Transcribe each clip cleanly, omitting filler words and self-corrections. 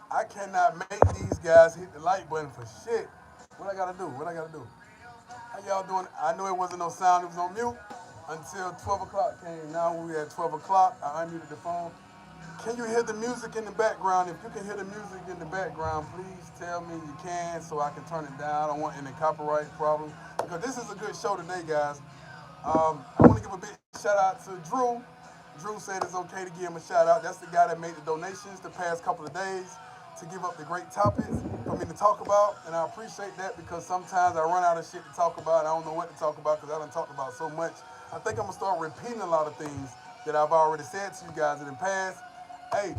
I cannot make these guys hit the like button for shit. What I gotta do? What I gotta do? How y'all doing? I know it wasn't no sound, it was on mute until 12 o'clock came. Now we at 12 o'clock. I unmuted the phone. Can you hear the music in the background? If you can hear the music in the background, please tell me you can so I can turn it down. I don't want any copyright problems. Because this is a good show today, guys. I want to give a big shout out to Drew. Drew said it's okay to give him a shout out. That's the guy that made the donations the past couple of days to give up the great topics for me to talk about. And I appreciate that because sometimes I run out of shit to talk about. I don't know what to talk about because I done talked about so much. I think I'm going to start repeating a lot of things that I've already said to you guys in the past. Hey,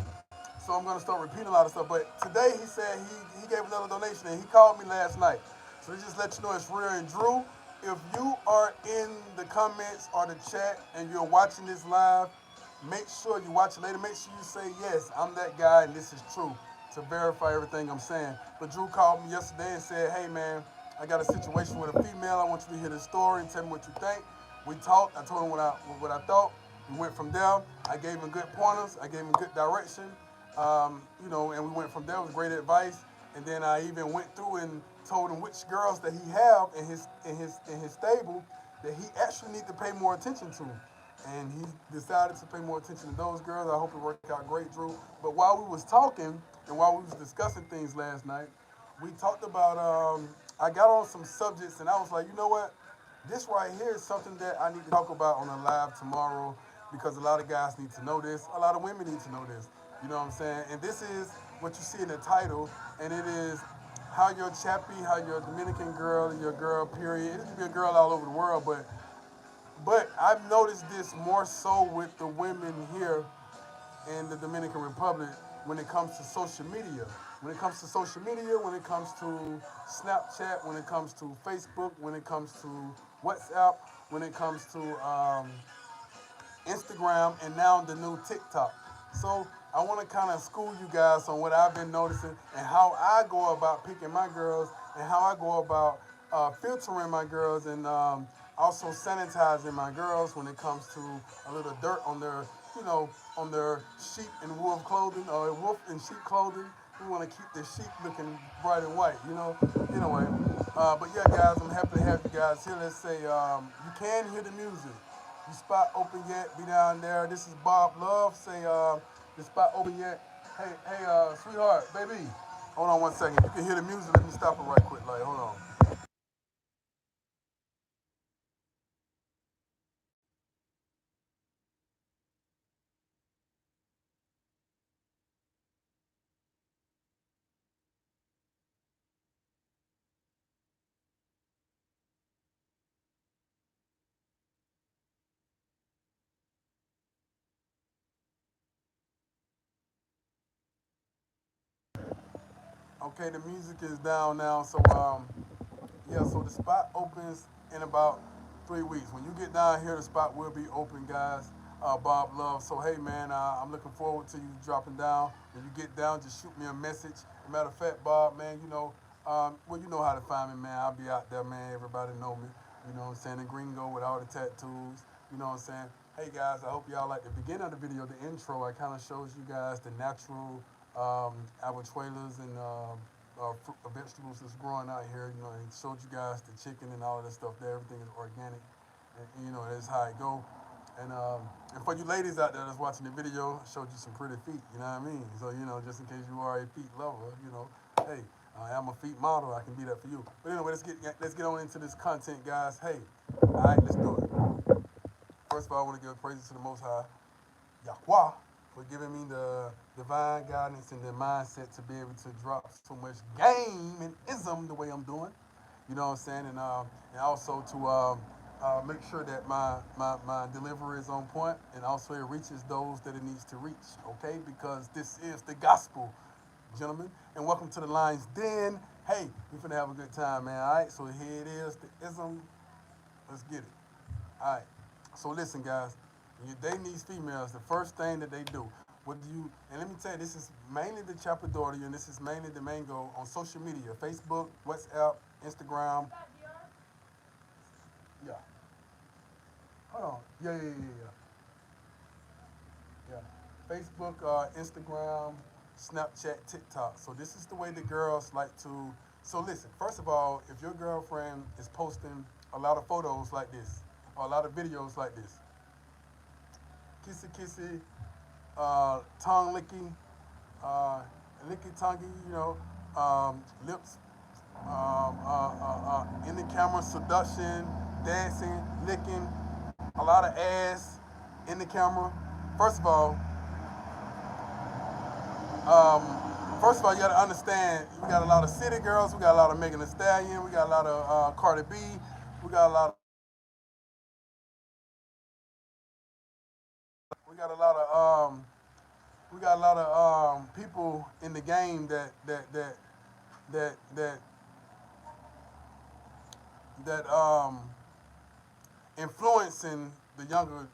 so I'm going to start repeating a lot of stuff. But today he said he gave another donation and he called me last night. So they just let you know it's real. And Drew, if you are in the comments or the chat and you're watching this live, make sure you watch it later. Make sure you say, yes, I'm that guy and this is true to verify everything I'm saying. But Drew called me yesterday and said, hey, man, I got a situation with a female. I want you to hear the story and tell me what you think. We talked. I told him what I thought. We went from there. I gave him good pointers. I gave him good direction. And we went from there with great advice. And then I even went through and told him which girls that he have in his stable that he actually need to pay more attention to. And he decided to pay more attention to those girls. I hope it worked out great, Drew. But while we was talking and while we was discussing things last night, we talked about. I got on some subjects, and I was like, you know what? This right here is something that I need to talk about on a live tomorrow because a lot of guys need to know this. A lot of women need to know this. You know what I'm saying? And this is what you see in the title, and it is how your chappy, how your Dominican girl, your girl, period. It can be a girl all over the world, but I've noticed this more so with the women here in the Dominican Republic when it comes to social media. When it comes to social media, when it comes to Snapchat, when it comes to Facebook, when it comes to WhatsApp, when it comes to Instagram, and now the new TikTok. So I want to kind of school you guys on what I've been noticing and how I go about picking my girls and how I go about filtering my girls and also sanitizing my girls when it comes to a little dirt on their, on their sheep and wolf clothing or wolf and sheep clothing. We want to keep the sheep looking bright and white. Anyway, but yeah, guys, I'm happy to have you guys here. Let's say you can hear the music. The spot open yet? Be down there. This is Bob Love. Say, the spot open yet? Hey, sweetheart, baby. Hold on one second. You can hear the music. Let me stop it right quick. Like, hold on. Okay, the music is down now. So, yeah, so the spot opens in about 3 weeks. When you get down here, the spot will be open, guys. Bob Love. So, hey, man, I'm looking forward to you dropping down. When you get down, just shoot me a message. Matter of fact, Bob, man, well, you know how to find me, man. I'll be out there, man. Everybody know me. You know what I'm saying? The gringo with all the tattoos. You know what I'm saying? Hey, guys, I hope y'all like the beginning of the video, the intro. I kind of shows you guys the natural habichuelas and vegetables that's growing out here. You know, it showed you guys the chicken and all of that stuff there. Everything is organic. And that's how it go. And for you ladies out there that's watching the video, I showed you some pretty feet. You know what I mean? So, just in case you are a feet lover, hey, I am a feet model. I can be that for you. But anyway, let's get on into this content, guys. Hey, all right, let's do it. First of all, I want to give praises to the Most High, Yahweh, for giving me the divine guidance and the mindset to be able to drop so much game and ism the way I'm doing. You know what I'm saying? And also to make sure that my delivery is on point and also it reaches those that it needs to reach, okay? Because this is the gospel, gentlemen. And welcome to the Lions Den. Hey, we finna have a good time, man, all right? So here it is, the ism. Let's get it. All right. So listen, guys. When you're dating these females, the first thing that they do, what do you? And let me tell you, this is mainly the Chapiadora, and this is mainly the mango on social media: Facebook, WhatsApp, Instagram. Yeah. Hold on. Yeah. Facebook, Instagram, Snapchat, TikTok. So this is the way the girls like to. So listen, first of all, if your girlfriend is posting a lot of photos like this or a lot of videos like this, kissy kissy, tongue licking, uh, licky tonguey, lips, in the camera, seduction, dancing, licking, a lot of ass in the camera. First of all, um, first of all, you got to understand we got a lot of city girls, we got a lot of Megan Thee Stallion, we got a lot of Cardi B, we got a lot, we got a lot of we got a lot of people in the game that that influencing the younger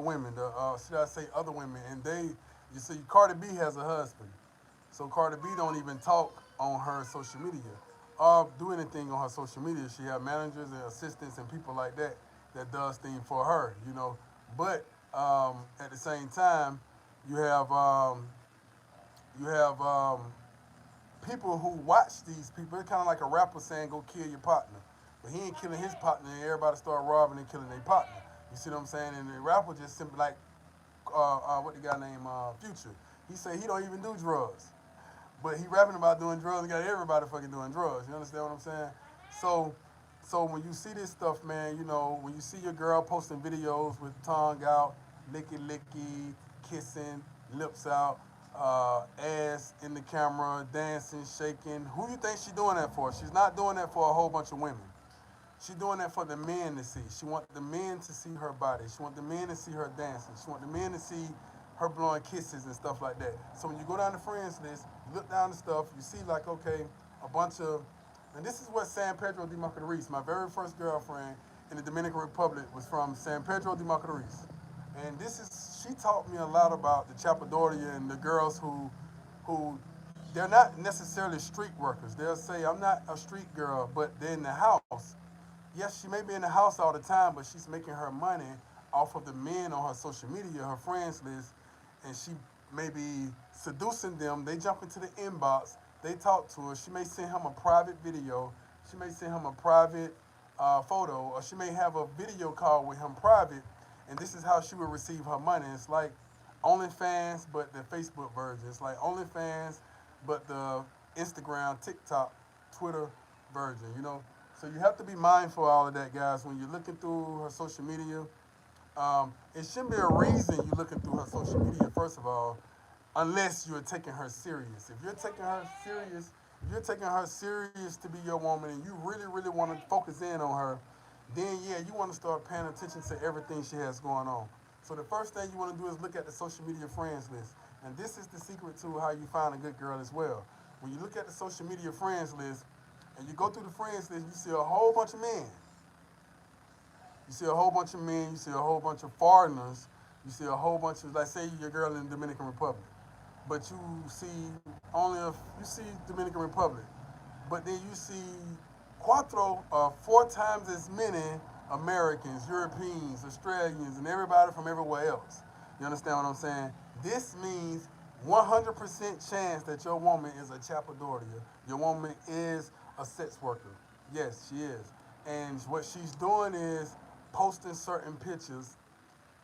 women, the should I say other women, and you see, Cardi B has a husband, so Cardi B don't even talk on her social media, or do anything on her social media. She have managers and assistants and people like that that does things for her, But at the same time, you have um, you have people who watch these people. It's kind of like a rapper saying, "Go kill your partner," but he ain't killing his partner, and everybody start robbing and killing their partner. You see what I'm saying? And the rapper just simply like what the guy named Future. He say he don't even do drugs, but he rapping about doing drugs and got everybody fucking doing drugs. You understand what I'm saying? So, so when you see this stuff, man, when you see your girl posting videos with tongue out, licky licky, kissing, lips out, ass in the camera, dancing, shaking, who you think she doing that for? She's not doing that for a whole bunch of women. She doing that for the men to see. She want the men to see her body. She want the men to see her dancing. She want the men to see her blowing kisses and stuff like that. So when you go down the friends list, you look down the stuff, you see like, okay, a bunch of, and this is what San Pedro de Macorís, my very first girlfriend in the Dominican Republic was from San Pedro de Macorís. And she taught me a lot about the Chapiadora and the girls who, they're not necessarily street workers. They'll say, I'm not a street girl, but they're in the house. Yes, she may be in the house all the time, but she's making her money off of the men on her social media, her friends list, and she may be seducing them. They jump into the inbox, they talk to her. She may send him a private video, she may send him a private photo, or she may have a video call with him private, and this is how she will receive her money. It's like OnlyFans, but the Facebook version. It's like OnlyFans, but the Instagram, TikTok, Twitter version. So you have to be mindful of all of that, guys, when you're looking through her social media. It shouldn't be a reason you're looking through her social media, first of all, unless you're taking her serious. If you're taking her serious to be your woman and you really, really want to focus in on her, then yeah, you want to start paying attention to everything she has going on. So the first thing you want to do is look at the social media friends list. And this is the secret to how you find a good girl as well. When you look at the social media friends list and you go through the friends list, you see a whole bunch of men. You see a whole bunch of men, you see a whole bunch of foreigners, you see a whole bunch of, like say you're a girl in the Dominican Republic, but you see Dominican Republic, but then you see four times as many Americans, Europeans, Australians, and everybody from everywhere else. You understand what I'm saying? This means 100% chance that your woman is a chapadora. Your woman is a sex worker. Yes, she is. And what she's doing is posting certain pictures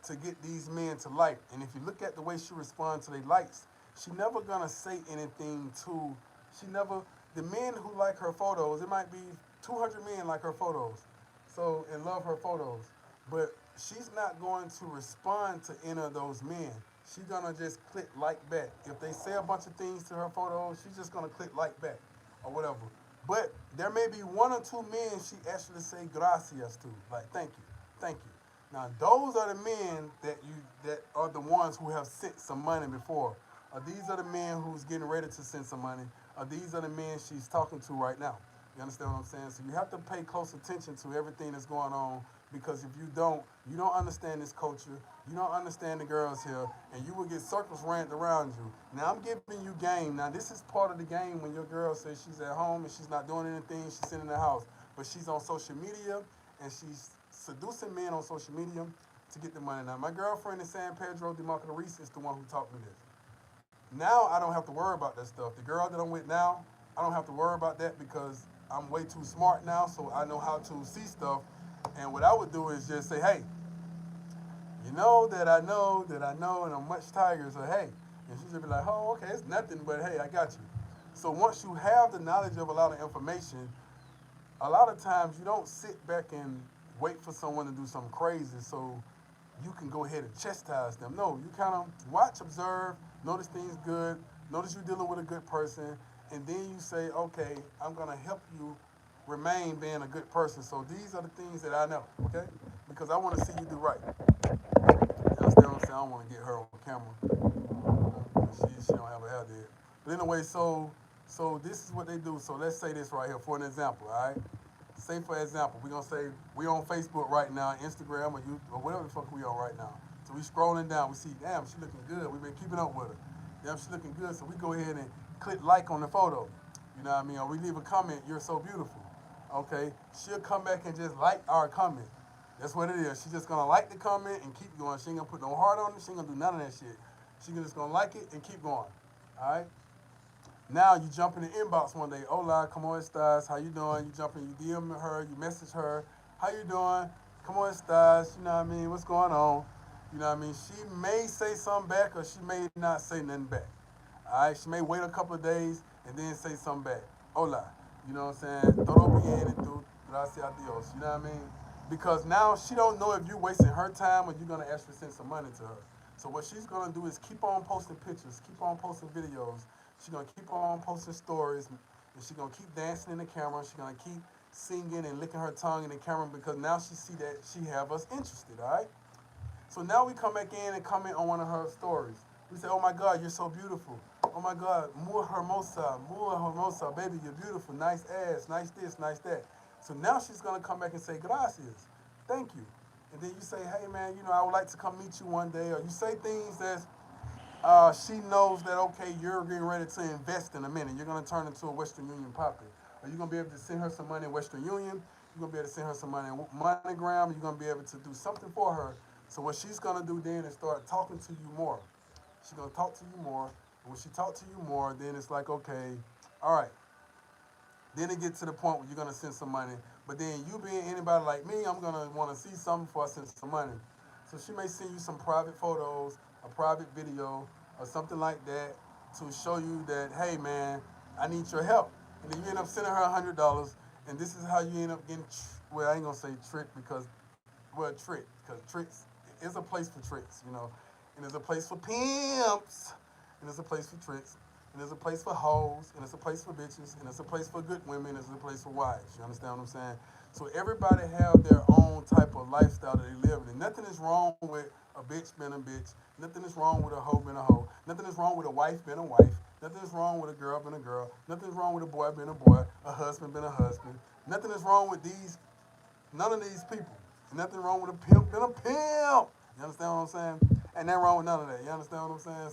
to get these men to like. And if you look at the way she responds to their likes, she never gonna say anything to, she never, the men who like her photos, it might be 200 men like her photos, so, and love her photos. But she's not going to respond to any of those men. She's gonna just click like back. If they say a bunch of things to her photos, she's just gonna click like back or whatever. But there may be one or two men she actually say gracias to, like thank you, thank you. Now those are the men that are the ones who have sent some money before. Or these are the men who's getting ready to send some money. Or these are the men she's talking to right now. You understand what I'm saying? So you have to pay close attention to everything that's going on, because if you don't understand this culture, you don't understand the girls here, and you will get circles ran around you. Now I'm giving you game. Now this is part of the game when your girl says she's at home and she's not doing anything, she's sitting in the house, but she's on social media and she's seducing men on social media to get the money. Now my girlfriend in San Pedro de Macorís is the one who taught me this. Now I don't have to worry about that stuff. The girl that I'm with now, I don't have to worry about that because I'm way too smart now, so I know how to see stuff. And what I would do is just say, hey, you know that I know that I know, and I'm much tired. So hey, and she's gonna be like, oh, okay, it's nothing, but hey, I got you. So once you have the knowledge of a lot of information, a lot of times you don't sit back and wait for someone to do something crazy so you can go ahead and chastise them. No, you kind of watch, observe, notice things good, notice you're dealing with a good person, and then you say, okay, I'm gonna help you remain being a good person. So these are the things that I know, okay? Because I want to see you do right. You understand what I'm saying? I don't want to get her on camera. She don't have a hair there. But anyway, so this is what they do. So let's say this right here for an example, all right? Say for example, we're gonna say we on Facebook right now, Instagram or you or whatever the fuck we on right now. So we scrolling down, we see, damn, she looking good. We've been keeping up with her. Damn, she looking good. So we go ahead and click like on the photo. You know what I mean? Or we leave a comment, you're so beautiful. Okay, she'll come back and just like our comment. That's what it is. She's just gonna like the comment and keep going. She ain't gonna put no heart on it. She ain't gonna do none of that shit. She's just gonna like it and keep going. All right. Now you jump in the inbox one day. Hola, como estas? How you doing? You jump in, you DM her, you message her. How you doing? Como estas? You know what I mean? What's going on? You know what I mean? She may say something back or she may not say nothing back. All right. She may wait a couple of days and then say something back. Hola. You know what I'm saying? Todo bien y tú. Gracias a Dios. You know what I mean? Because now she don't know if you're wasting her time or you're gonna actually send some money to her. So what she's gonna do is keep on posting pictures, keep on posting videos. She's gonna keep on posting stories, and she's gonna keep dancing in the camera. She's gonna keep singing and licking her tongue in the camera because now she see that she have us interested. All right. So now we come back in and comment on one of her stories. We say, oh my God, you're so beautiful. Oh my God, muy hermosa, baby, you're beautiful. Nice ass, nice this, nice that. So now she's gonna come back and say, gracias, thank you. And then you say, hey man, you know, I would like to come meet you one day. Or you say things that she knows that, okay, you're getting ready to invest in a minute. You're gonna turn into a Western Union Papi. Or you're gonna be able to send her some money in Western Union. You're gonna be able to send her some money in MoneyGram. You're gonna be able to do something for her. So what she's gonna do then is start talking to you more. She's gonna talk to you more. And when she talks to you more, then it's like, okay, all right. Then it gets to the point where you're gonna send some money. But then you being anybody like me, I'm gonna wanna see something before I send some money. So she may send you some private photos, a private video, or something like that to show you that, hey man, I need your help. And then you end up sending her $100, and this is how you end up getting, well, I ain't gonna say trick because, well, trick, because tricks is a place for tricks, you know. And there's a place for pimps, and there's a place for tricks, and there's a place for hoes, and there's a place for bitches, and there's a place for good women, and there's a place for wives. You understand what I'm saying? So everybody have their own type of lifestyle that they live in. And nothing is wrong with a bitch being a bitch. Nothing is wrong with a hoe being a hoe. Nothing is wrong with a wife being a wife. Nothing is wrong with a girl being a girl. Nothing is wrong with a boy being a boy, a husband being a husband. Nothing is wrong with none of these people. Nothing wrong with a pimp being a pimp. You understand what I'm saying? Ain't nothing wrong with none of that. You understand what I'm saying?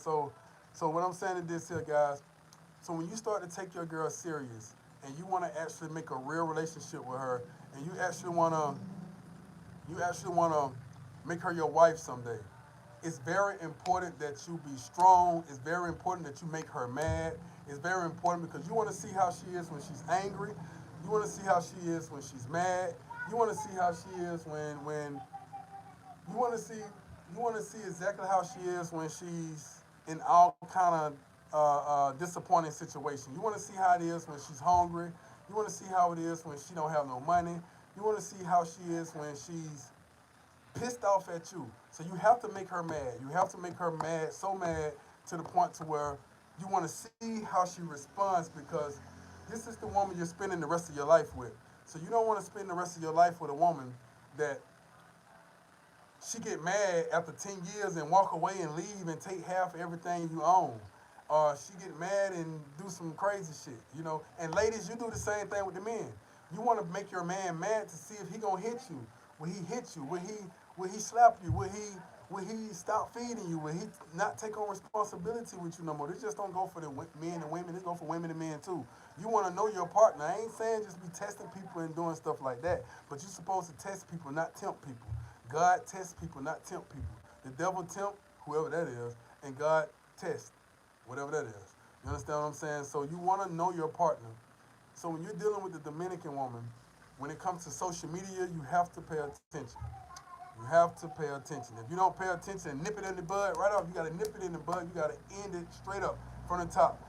So what I'm saying is this here, guys. So when you start to take your girl serious and you want to actually make a real relationship with her, and you actually want to make her your wife someday, it's very important that you be strong. It's very important that you make her mad. It's very important because you want to see how she is when she's angry. You want to see how she is when she's mad. You want to see how she is when you want to see exactly how she is when she's in all kind of disappointing situations. You want to see how it is when she's hungry. You want to see how it is when she don't have no money. You want to see how she is when she's pissed off at you. So you have to make her mad. You have to make her mad, so mad to the point to where you want to see how she responds because this is the woman you're spending the rest of your life with. So you don't want to spend the rest of your life with a woman that she get mad after 10 years and walk away and leave and take half of everything you own. Or she get mad and do some crazy shit, you know. And ladies, you do the same thing with the men. You want to make your man mad to see if he gonna hit you. Will he hit you? Will he slap you? Will he stop feeding you? Will he not take on responsibility with you no more? This just don't go for the men and women. This go for women and men too. You want to know your partner. I ain't saying just be testing people and doing stuff like that. But you're supposed to test people, not tempt people. God tests people, not tempt people. The devil tempt whoever that is, and God tests. whatever that is. You understand what I'm saying? So you want to know your partner. So when you're dealing with the Dominican woman, when it comes to social media, you have to pay attention. You have to pay attention. If you don't pay attention and nip it in the bud right off, you got to nip it in the bud. You got to end it straight up from the top.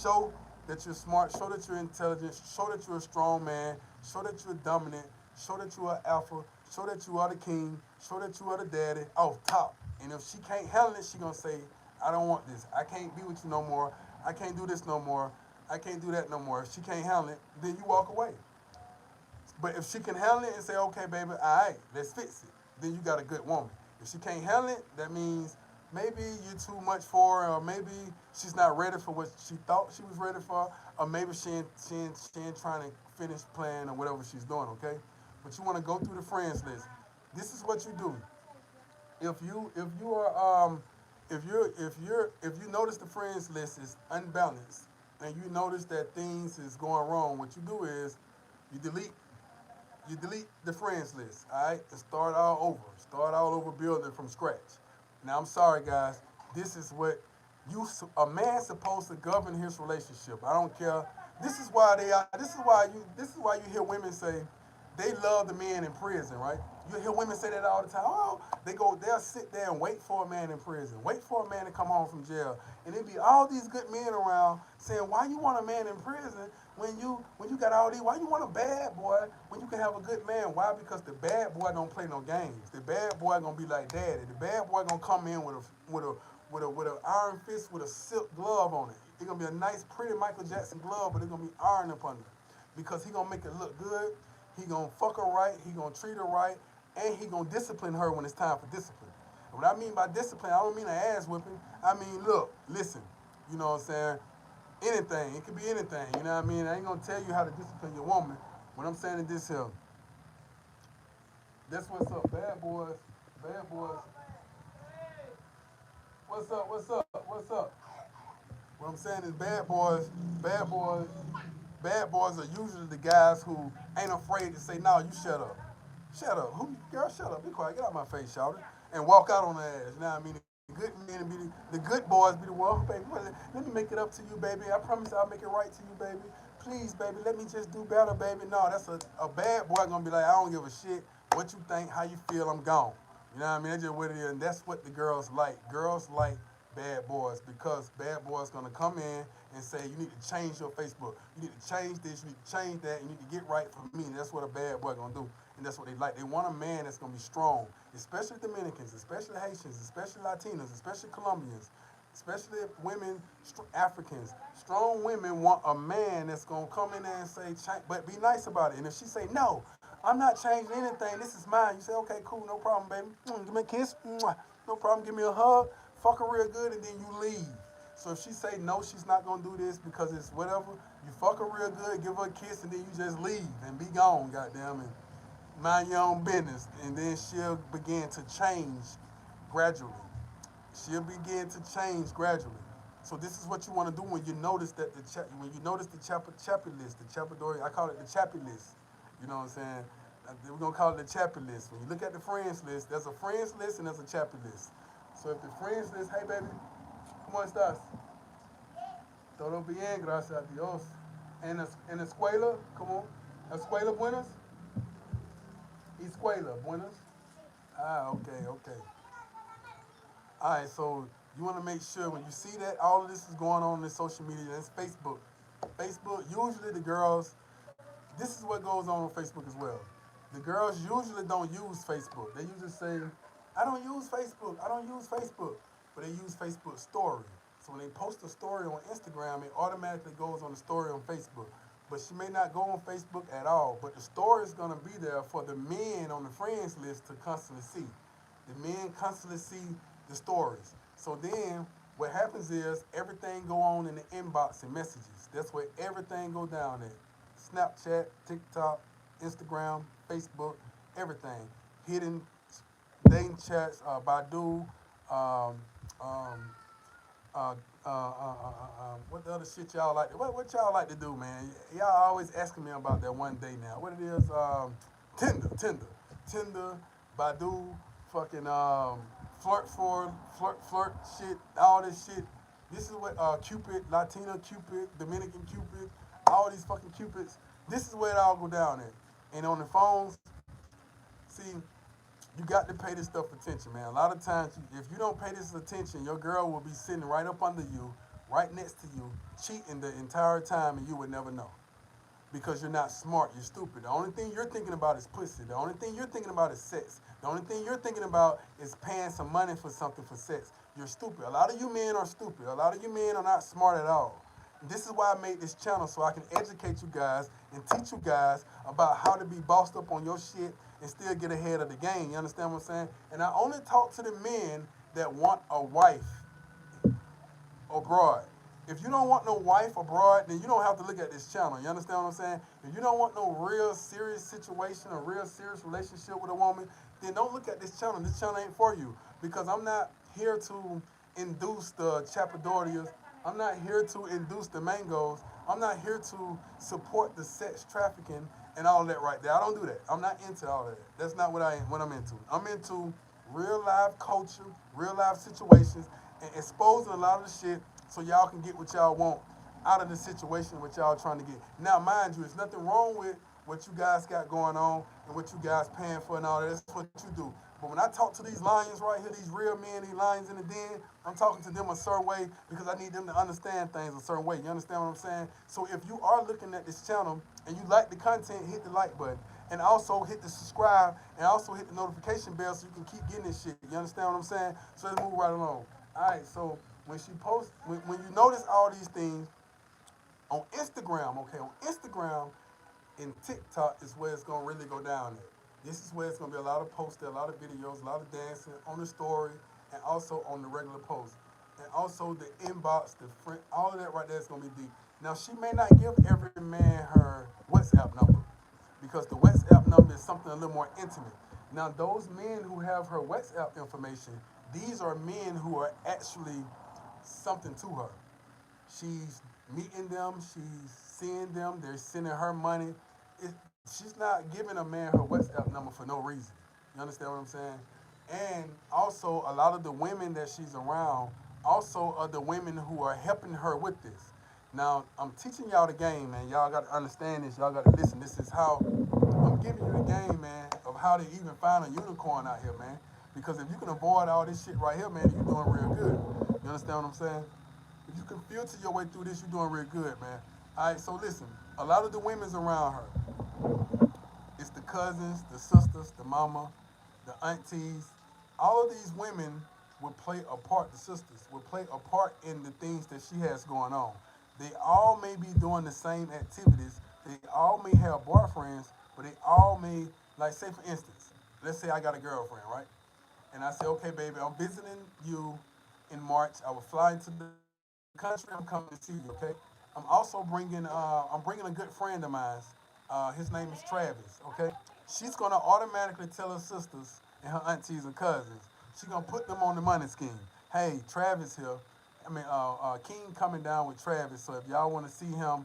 Show that you're smart. Show that you're intelligent. Show that you're a strong man. Show that you're dominant. Show that you are alpha. Show that you are the king. Show that you are the daddy off top. And if she can't handle it, she gonna say, I don't want this. I can't be with you no more. I can't do this no more. I can't do that no more. If she can't handle it, then you walk away. But if she can handle it and say, okay, baby, all right, let's fix it, then you got a good woman. If she can't handle it, that means maybe you're too much for her, or maybe she's not ready for what she thought she was ready for, or maybe she ain't trying to finish playing or whatever she's doing, okay? But you want to go through the friends list. This is what you do. If you notice the friends list is unbalanced and you notice that things is going wrong, what you do is you delete you delete the friends list, all right, and start all over. Start all over building from scratch. Now I'm sorry, guys. This is what a man's supposed to govern his relationship. I don't care. This is why they are. This is why you hear women say they love the men in prison, right? You hear women say that all the time. Oh, they'll sit there and wait for a man in prison, wait for a man to come home from jail, and there be all these good men around saying, why you want a man in prison when you got all these? Why you want a bad boy when you can have a good man? Why? Because the bad boy don't play no games. The bad boy gonna be like daddy. The bad boy gonna come in with a iron fist with a silk glove on it. It's gonna be a nice, pretty Michael Jackson glove, but it's gonna be iron up under it because he gonna make it look good. He gonna fuck her right. He gonna treat her right, and he gonna discipline her when it's time for discipline. And what I mean by discipline, I don't mean an ass whipping. I mean, look, listen. You know what I'm saying? Anything. It could be anything. You know what I mean? I ain't gonna tell you how to discipline your woman. What I'm saying is this here. That's what's up, bad boys. Bad boys. What's up? What's up? What's up? What I'm saying is bad boys, bad boys are usually the guys who ain't afraid to say, no, you shut up. Shut up. Who, girl, shut up. Be quiet. Get out my face, shout it. And walk out on the ass. You know what I mean? The good men be the good boys be the one, oh, baby, let me make it up to you, baby. I promise I'll make it right to you, baby. Please, baby, let me just do better, baby. No, that's a bad boy gonna be like, I don't give a shit what you think, how you feel, I'm gone. You know what I mean? That's just what it is. And that's what the girls like. Girls like bad boys because bad boys gonna come in and say, you need to change your Facebook. You need to change this, you need to change that, you need to get right for me. And that's what a bad boy gonna do. And that's what they like. They want a man that's gonna be strong, especially Dominicans, especially Haitians, especially Latinos, especially Colombians, especially women, Africans. Strong women want a man that's gonna come in there and say, but be nice about it. And if she say, no, I'm not changing anything, this is mine, you say, okay, cool, no problem, baby. Give me a kiss, no problem, give me a hug, fuck her real good, and then you leave. So if she say no, she's not gonna do this because it's whatever, you fuck her real good, give her a kiss, and then you just leave and be gone, goddamn, and mind your own business. And then she'll begin to change gradually. She'll begin to change gradually. So this is what you want to do when you notice that when you notice the chappy list, the Chapiadora, I call it the chappy list. You know what I'm saying? We're gonna call it the chappy list. When you look at the friends list, there's a friends list and there's a chappy list. So if the friends list, hey baby, ¿cómo estás? Todo bien, gracias a Dios. En escuela, ¿cómo? Escuela buenas? Escuela buenas? Ah, okay, okay. All right, so you want to make sure when you see that all of this is going on in social media, that's Facebook. Facebook, usually the girls, this is what goes on Facebook as well. The girls usually don't use Facebook. They usually say, I don't use Facebook, I don't use Facebook. But they use Facebook story. So when they post a story on Instagram, it automatically goes on the story on Facebook. But she may not go on Facebook at all. But the story is going to be there for the men on the friends list to constantly see. The men constantly see the stories. So then what happens is everything go on in the inbox and messages. That's where everything go down at. Snapchat, TikTok, Instagram, Facebook, everything. Hidden dating chats, Badu, um, um, what the other shit y'all like? What y'all like to do, man? Y'all always asking me about that one day now. What it is? Tinder, Badu, fucking flirt shit, all this shit. This is what Cupid, Latina Cupid, Dominican Cupid, all these fucking Cupids. This is where it all go down at. And on the phones, see, you got to pay this stuff attention, man. A lot of times, if you don't pay this attention, your girl will be sitting right up under you, right next to you, cheating the entire time, and you would never know because you're not smart. You're stupid. The only thing you're thinking about is pussy. The only thing you're thinking about is sex. The only thing you're thinking about is paying some money for something for sex. You're stupid. A lot of you men are stupid. A lot of you men are not smart at all. This is why I made this channel so I can educate you guys and teach you guys about how to be bossed up on your shit and still get ahead of the game. You understand what I'm saying? And I only talk to the men that want a wife abroad. If you don't want no wife abroad, then you don't have to look at this channel. You understand what I'm saying? If you don't want no real serious situation, a real serious relationship with a woman, then don't look at this channel. This channel ain't for you because I'm not here to induce the Chapiadoras. I'm not here to induce the mangoes. I'm not here to support the sex trafficking and all that right there. I don't do that. I'm not into all of that. That's not what I'm into. I'm into real life culture, real life situations, and exposing a lot of the shit so y'all can get what y'all want out of the situation what y'all trying to get. Now, mind you, there's nothing wrong with what you guys got going on and what you guys paying for and all that. That's what you do. But when I talk to these lions right here, these real men, these lions in the den, I'm talking to them a certain way because I need them to understand things a certain way. You understand what I'm saying? So if you are looking at this channel and you like the content, hit the like button. And also hit the subscribe and also hit the notification bell so you can keep getting this shit. You understand what I'm saying? So let's move right along. All right, so when she posts, when you notice all these things on Instagram, okay, on Instagram and TikTok is where it's gonna really go down at. This is where it's gonna be a lot of posts, a lot of videos, a lot of dancing on the story, and also on the regular post, and also the inbox, the friend, all of that right there is gonna be deep. Now she may not give every man her WhatsApp number because the WhatsApp number is something a little more intimate. Now those men who have her WhatsApp information, these are men who are actually something to her. She's meeting them, she's seeing them, they're sending her money. It, she's not giving a man her WhatsApp number for no reason. You understand what I'm saying? And also, a lot of the women that she's around also are the women who are helping her with this. Now, I'm teaching y'all the game, man. Y'all got to understand this. Y'all got to listen. This is how I'm giving you the game, man, of how to even find a unicorn out here, man. Because if you can avoid all this shit right here, man, you're doing real good. You understand what I'm saying? If you can filter your way through this, you're doing real good, man. All right, so listen. A lot of the women's around her, it's the cousins, the sisters, the mama, the aunties. All of these women will play a part, the sisters, will play a part in the things that she has going on. They all may be doing the same activities. They all may have boyfriends, but they all may, like, say for instance, let's say I got a girlfriend, right? And I say, okay, baby, I'm visiting you in March. I will fly into the country. I'm coming to see you, okay? I'm bringing a good friend of mine. His name is Travis, okay? She's gonna automatically tell her sisters and her aunties and cousins. She's gonna put them on the money scheme. Hey, Travis here. King coming down with Travis. So if y'all want to see him,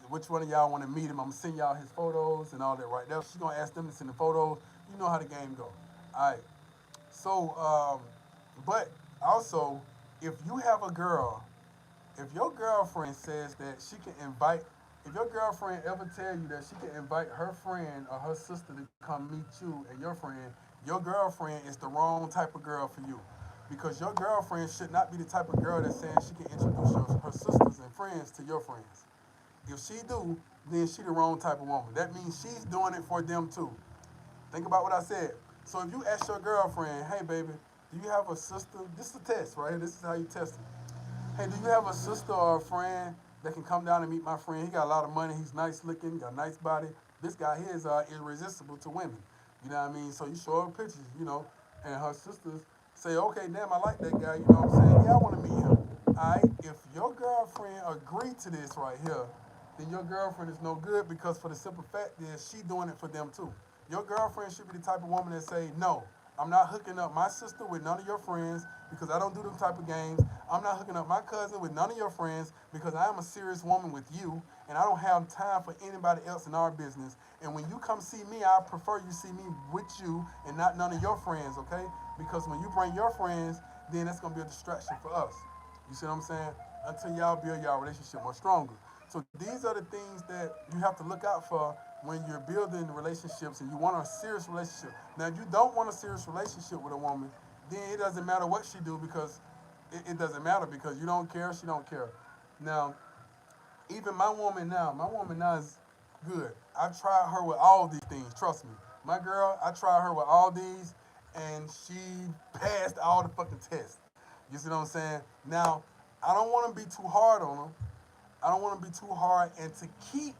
which one of y'all want to meet him? I'm gonna send y'all his photos and all that right there. She's gonna ask them to send the photos. You know how the game go. All right. So, but also, if you have a girl, if your girlfriend says that she can invite, if your girlfriend ever tell you that she can invite her friend or her sister to come meet you and your girlfriend is the wrong type of girl for you. Because your girlfriend should not be the type of girl that's saying she can introduce her sisters and friends to your friends. If she do, then she the wrong type of woman. That means she's doing it for them too. Think about what I said. So if you ask your girlfriend, hey baby, do you have a sister? This is a test, right? This is how you test it. Hey, do you have a sister or a friend that can come down and meet my friend? He got a lot of money. He's nice looking, got a nice body. This guy here is irresistible to women. You know what I mean? So you show her pictures, and her sisters say, okay, damn, I like that guy. You know what I'm saying? Yeah, I want to meet him. All right, if your girlfriend agreed to this right here, then your girlfriend is no good because for the simple fact is she doing it for them too. Your girlfriend should be the type of woman that say, no, I'm not hooking up my sister with none of your friends because I don't do them type of games. I'm not hooking up my cousin with none of your friends because I am a serious woman with you and I don't have time for anybody else in our business. And when you come see me, I prefer you see me with you and not none of your friends, okay? Because when you bring your friends, then that's going to be a distraction for us. You see what I'm saying? Until y'all build y'all relationship more stronger. So these are the things that you have to look out for when you're building relationships and you want a serious relationship. Now, if you don't want a serious relationship with a woman, then it doesn't matter what she do because it doesn't matter because you don't care, she don't care. Now, even my woman now is good. I've tried her with all these things. Trust me, my girl. I tried her with all these, and she passed all the fucking tests. You see what I'm saying? Now, I don't want to be too hard on her. I don't want to be too hard and to keep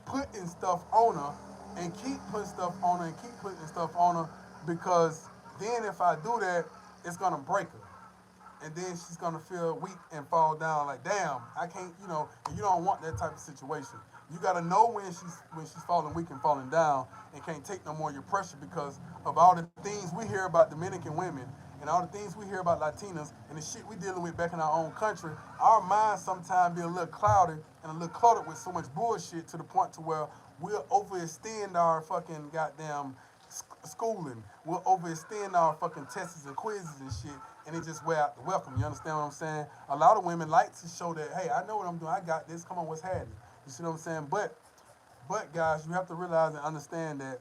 putting stuff on her and keep putting stuff on her and keep putting stuff on her because then if I do that, it's gonna break her and then she's gonna feel weak and fall down. Like, damn, I can't, and you don't want that type of situation. You gotta know when she's falling weak and falling down and can't take no more of your pressure because of all the things we hear about Dominican women and all the things we hear about Latinas and the shit we dealing with back in our own country. Our minds sometimes be a little clouded and a little cluttered with so much bullshit to the point to where we'll overextend our fucking goddamn schooling. We'll overextend our fucking tests and quizzes and shit, and it just wear out the welcome. You understand what I'm saying? A lot of women like to show that, hey, I know what I'm doing. I got this. Come on, what's happening? You see what I'm saying? But guys, you have to realize and understand that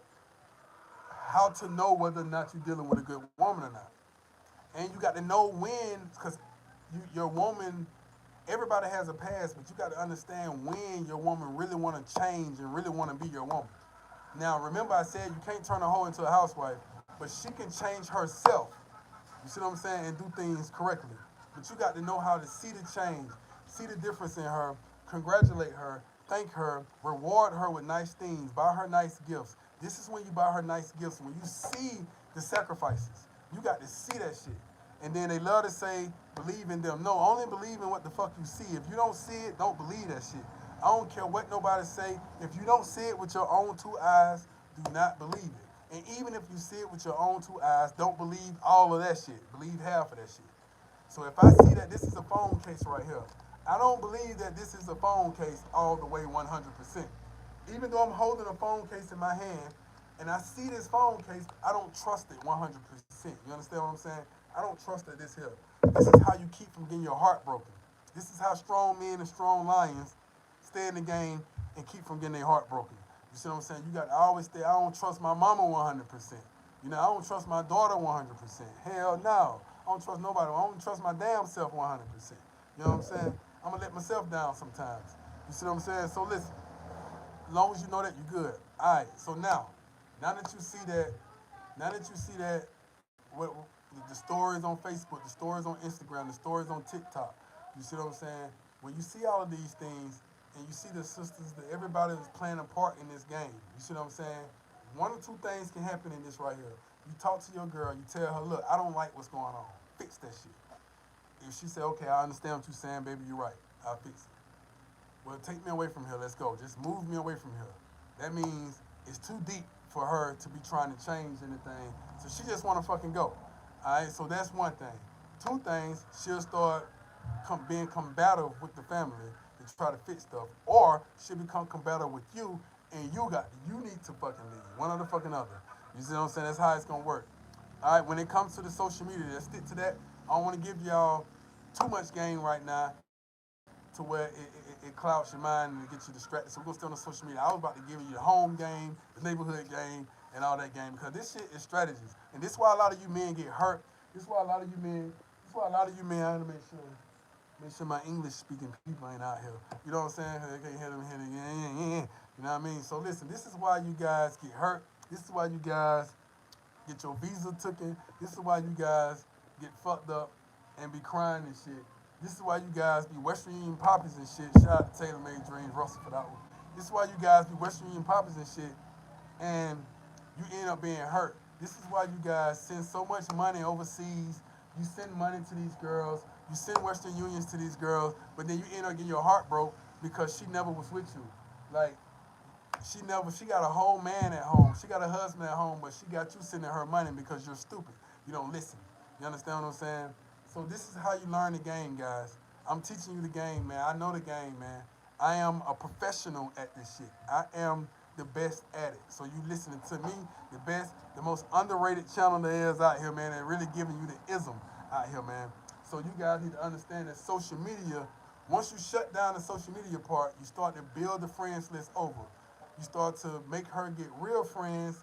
how to know whether or not you're dealing with a good woman or not, and you got to know when, because your woman. Everybody has a past, but you got to understand when your woman really want to change and really want to be your woman. Now, remember I said you can't turn a hoe into a housewife, but she can change herself. You see what I'm saying? And do things correctly. But you got to know how to see the change, see the difference in her, congratulate her, thank her, reward her with nice things, buy her nice gifts. This is when you buy her nice gifts, when you see the sacrifices. You got to see that shit. And then they love to say, believe in them. No, only believe in what the fuck you see. If you don't see it, don't believe that shit. I don't care what nobody say. If you don't see it with your own two eyes, do not believe it. And even if you see it with your own two eyes, don't believe all of that shit. Believe half of that shit. So if I see that this is a phone case right here, I don't believe that this is a phone case all the way 100%. Even though I'm holding a phone case in my hand and I see this phone case, I don't trust it 100%. You understand what I'm saying? I don't trust that this here. This is how you keep from getting your heart broken. This is how strong men and strong lions stay in the game and keep from getting their heart broken. You see what I'm saying? You got to always stay. I don't trust my mama 100%. I don't trust my daughter 100%. Hell no. I don't trust nobody. I don't trust my damn self 100%. You know what I'm saying? I'm going to let myself down sometimes. You see what I'm saying? So listen, as long as you know that, you're good. All right, so now that you see that, what, the stories on Facebook, the stories on Instagram, the stories on TikTok, you see what I'm saying? When you see all of these things and you see the sisters, that everybody is playing a part in this game, you see what I'm saying? One or two things can happen in this right here. You talk to your girl, you tell her, look, I don't like what's going on. Fix that shit. If she say, okay, I understand what you're saying, baby, you're right. I'll fix it. Well, take me away from here. Let's go. Just move me away from here. That means it's too deep for her to be trying to change anything. So she just want to fucking go. All right, so that's one thing. Two things, she'll start being combative with the family to try to fix stuff. Or she'll become combative with you and you need to fucking leave. One or the fucking other. You see what I'm saying? That's how it's going to work. All right, when it comes to the social media, let's stick to that. I don't want to give y'all too much game right now to where it clouds your mind and it gets you distracted. So we're going to stay on the social media. I was about to give you the home game, the neighborhood game, and all that game because this shit is strategies. And this is why a lot of you men get hurt. This is why a lot of you men, I have to make sure my English speaking people ain't out here. You know what I'm saying? They can't hear them, yeah. You know what I mean? So listen, this is why you guys get hurt. This is why you guys get your visa taken. This is why you guys get fucked up and be crying and shit. This is why you guys be Western Union poppies and shit. Shout out to Taylor Made Dreams, Russell for that one. This is why you guys be Western Union poppies and shit, and you end up being hurt. This is why you guys send so much money overseas. You send money to these girls. You send Western Unions to these girls, but then you end up getting your heart broke because she never was with you. Like, she got a whole man at home. She got a husband at home, but she got you sending her money because you're stupid. You don't listen. You understand what I'm saying? So this is how you learn the game, guys. I'm teaching you the game, man. I know the game, man. I am a professional at this shit. I am the best at it. So you listening to me, the best, the most underrated channel there is out here, man, and really giving you the ism out here, man. So you guys need to understand that social media, once you shut down the social media part, you start to build the friends list over. You start to make her get real friends,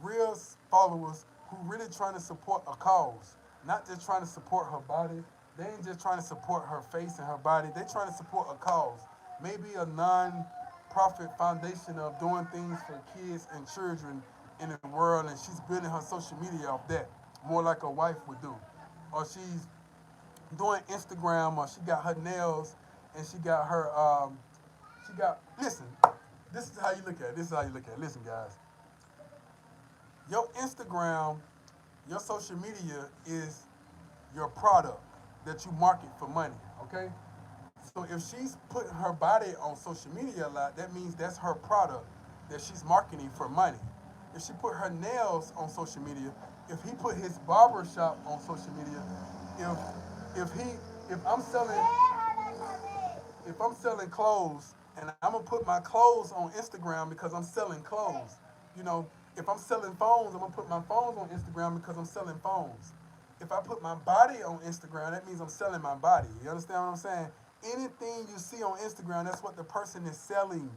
real followers who really trying to support a cause, not just trying to support her body. They ain't just trying to support her face and her body. They trying to support a cause, maybe a non-profit foundation of doing things for kids and children in the world, and she's building her social media off that, more like a wife would do, or she's doing Instagram, or she got her nails, and she got her she got. Listen, this is how you look at it. This is how you look at it. Listen, guys, your Instagram, your social media is your product that you market for money. Okay, so if she's putting her body on social media a lot, that means that's her product that she's marketing for money. If she put her nails on social media, if he put his barber shop on social media, if he if I'm selling if I'm selling clothes and I'm gonna put my clothes on Instagram because I'm selling clothes, you know, if I'm selling phones, I'm gonna put my phones on Instagram because I'm selling phones. If I put my body on Instagram, that means I'm selling my body. You understand what I'm saying? Anything you see on Instagram, that's what the person is selling.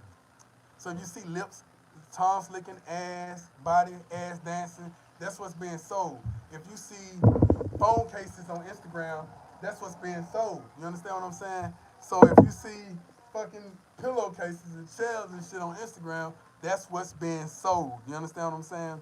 So if you see lips, tongue licking, ass, body, ass dancing, that's what's being sold. If you see phone cases on Instagram, that's what's being sold. You understand what I'm saying? So if you see fucking pillowcases and shells and shit on Instagram, that's what's being sold. You understand what I'm saying?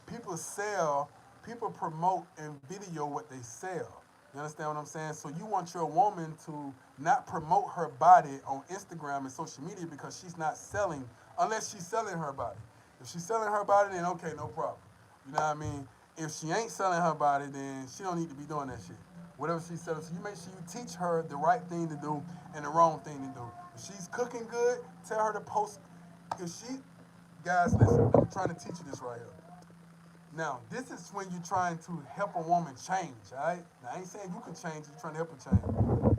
People sell, people promote and video what they sell. You understand what I'm saying? So you want your woman to not promote her body on Instagram and social media because she's not selling, unless she's selling her body. If she's selling her body, then okay, no problem. You know what I mean? If she ain't selling her body, then she don't need to be doing that shit. Whatever she's selling, so you make sure you teach her the right thing to do and the wrong thing to do. If she's cooking good, tell her to post. If she, guys, listen, I'm trying to teach you this right here. Now, this is when you're trying to help a woman change, all right? Now, I ain't saying you can change, you're trying to help her change.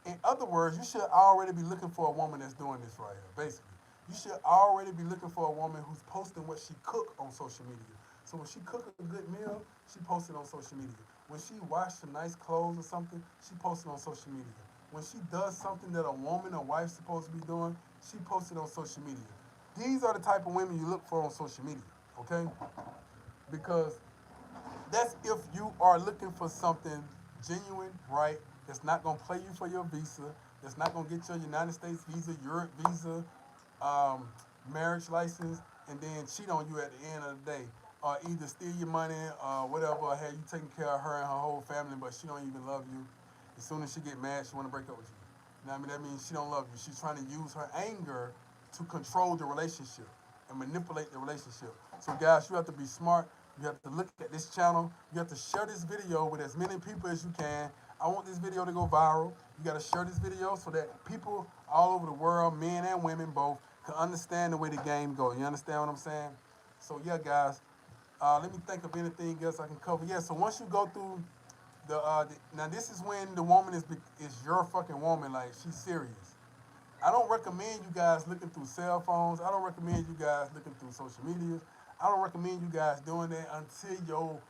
In other words, you should already be looking for a woman that's doing this right here, basically. You should already be looking for a woman who's posting what she cook on social media. So when she cook a good meal, she posts it on social media. When she wash some nice clothes or something, she posts it on social media. When she does something that a woman or wife's supposed to be doing, she posts it on social media. These are the type of women you look for on social media, okay? Because that's if you are looking for something genuine, right? That's not gonna play you for your visa. That's not gonna get your United States visa, Europe visa, um, marriage license, and then cheat on you at the end of the day, or either steal your money or whatever, or have you taking care of her and her whole family, but she don't even love you. As soon as she get mad, she wanna break up with you. You know what I mean? That means she don't love you. She's trying to use her anger to control the relationship and manipulate the relationship. So guys, you have to be smart. You have to look at this channel. You have to share this video with as many people as you can. I want this video to go viral. You got to share this video so that people all over the world, men and women both, can understand the way the game goes. You understand what I'm saying? So yeah, guys, let me think of anything else I can cover. Yeah, so once you go through now this is when the woman is your fucking woman, like she's serious. I don't recommend you guys looking through cell phones. I don't recommend you guys looking through social media. I don't recommend you guys doing that until your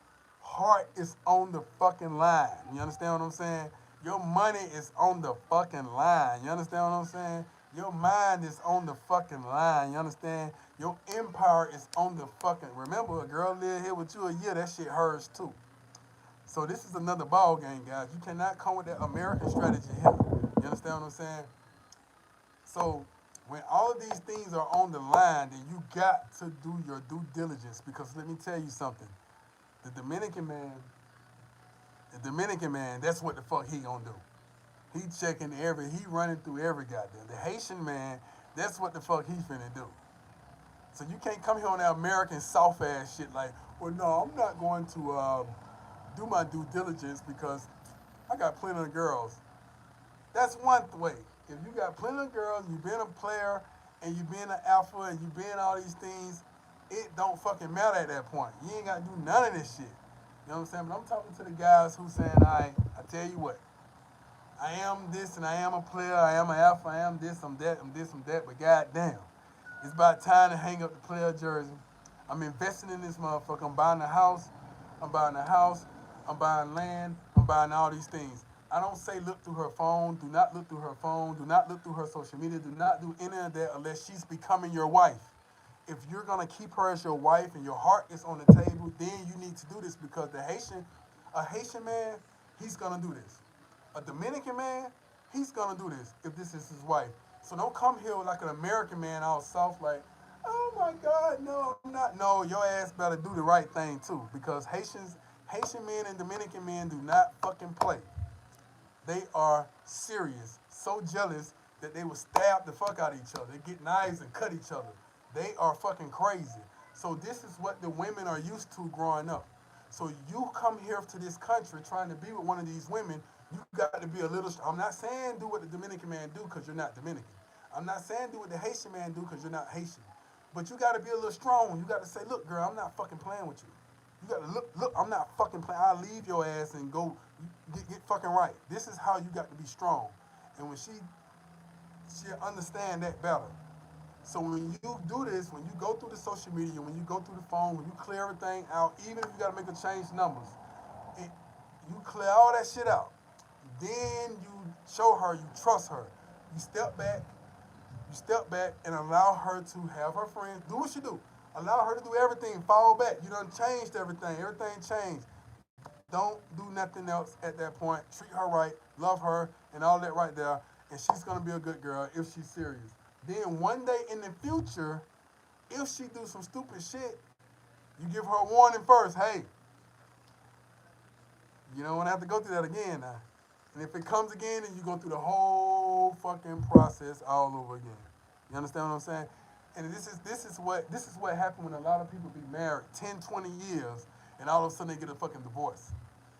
heart is on the fucking line. You understand what I'm saying? Your money is on the fucking line. You understand what I'm saying? Your mind is on the fucking line. You understand? Your empire is on the fucking. Remember, a girl live here with you a year. That shit hers too. So this is another ball game, guys. You cannot come with that American strategy here. You understand what I'm saying? So when all of these things are on the line, then you got to do your due diligence, because let me tell you something. The Dominican man, that's what the fuck he gonna do. He checking he running through every goddamn. The Haitian man, that's what the fuck he finna do. So you can't come here on that American soft ass shit like, well, no, I'm not going to do my due diligence because I got plenty of girls. That's one way. If you got plenty of girls, you been a player, and you been an alpha, and you been all these things, it don't fucking matter at that point. You ain't got to do none of this shit. You know what I'm saying? But I'm talking to the guys who saying, all right, I tell you what, I am this and I am a player, I am an alpha, I am this, I'm that, I'm this, I'm that, but goddamn, it's about time to hang up the player jersey. I'm investing in this motherfucker. I'm buying a house, I'm buying land, I'm buying all these things. I don't say look through her phone. Do not look through her phone. Do not look through her social media. Do not do any of that unless she's becoming your wife. If you're gonna keep her as your wife and your heart is on the table, then you need to do this because a Haitian man, he's gonna do this. A Dominican man, he's gonna do this if this is his wife. So don't come here like an American man all soft like, oh my God, no, I'm not. No, your ass better do the right thing too because Haitian men and Dominican men do not fucking play. They are serious, so jealous that they will stab the fuck out of each other. They get knives and cut each other. They are fucking crazy. So this is what the women are used to growing up. So you come here to this country trying to be with one of these women, you got to be a little. I'm not saying do what the Dominican man do because you're not Dominican. I'm not saying do what the Haitian man do because you're not Haitian. But you got to be a little strong. You got to say, look, girl, I'm not fucking playing with you. You got to look, I'm not fucking playing. I'll leave your ass and go get fucking right. This is how you got to be strong. And when she'll understand that better. So when you do this, when you go through the social media, when you go through the phone, when you clear everything out, even if you got to make a change numbers, you clear all that shit out. Then you show her you trust her. You step back and allow her to have her friends. Do what she do. Allow her to do everything. Fall back. You done changed everything. Everything changed. Don't do nothing else at that point. Treat her right. Love her and all that right there. And she's going to be a good girl if she's serious. Then one day in the future, if she do some stupid shit, you give her a warning first. Hey, you don't want to have to go through that again now. And if it comes again, then you go through the whole fucking process all over again. You understand what I'm saying? And this is what happened when a lot of people be married 10, 20 years, and all of a sudden they get a fucking divorce.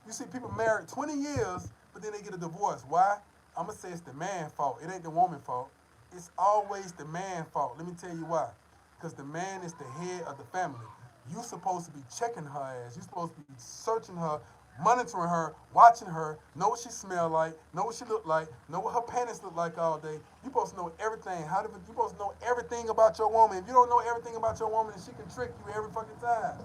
You see people married 20 years, but then they get a divorce. Why? I'm going to say it's the man's fault. It ain't the woman's fault. It's always the man's fault. Let me tell you why. Because the man is the head of the family. You're supposed to be checking her ass. You're supposed to be searching her, monitoring her, watching her, know what she smell like, know what she look like, know what her panties look like all day. You're supposed to know everything. You're supposed to know everything about your woman. If you don't know everything about your woman, then she can trick you every fucking time.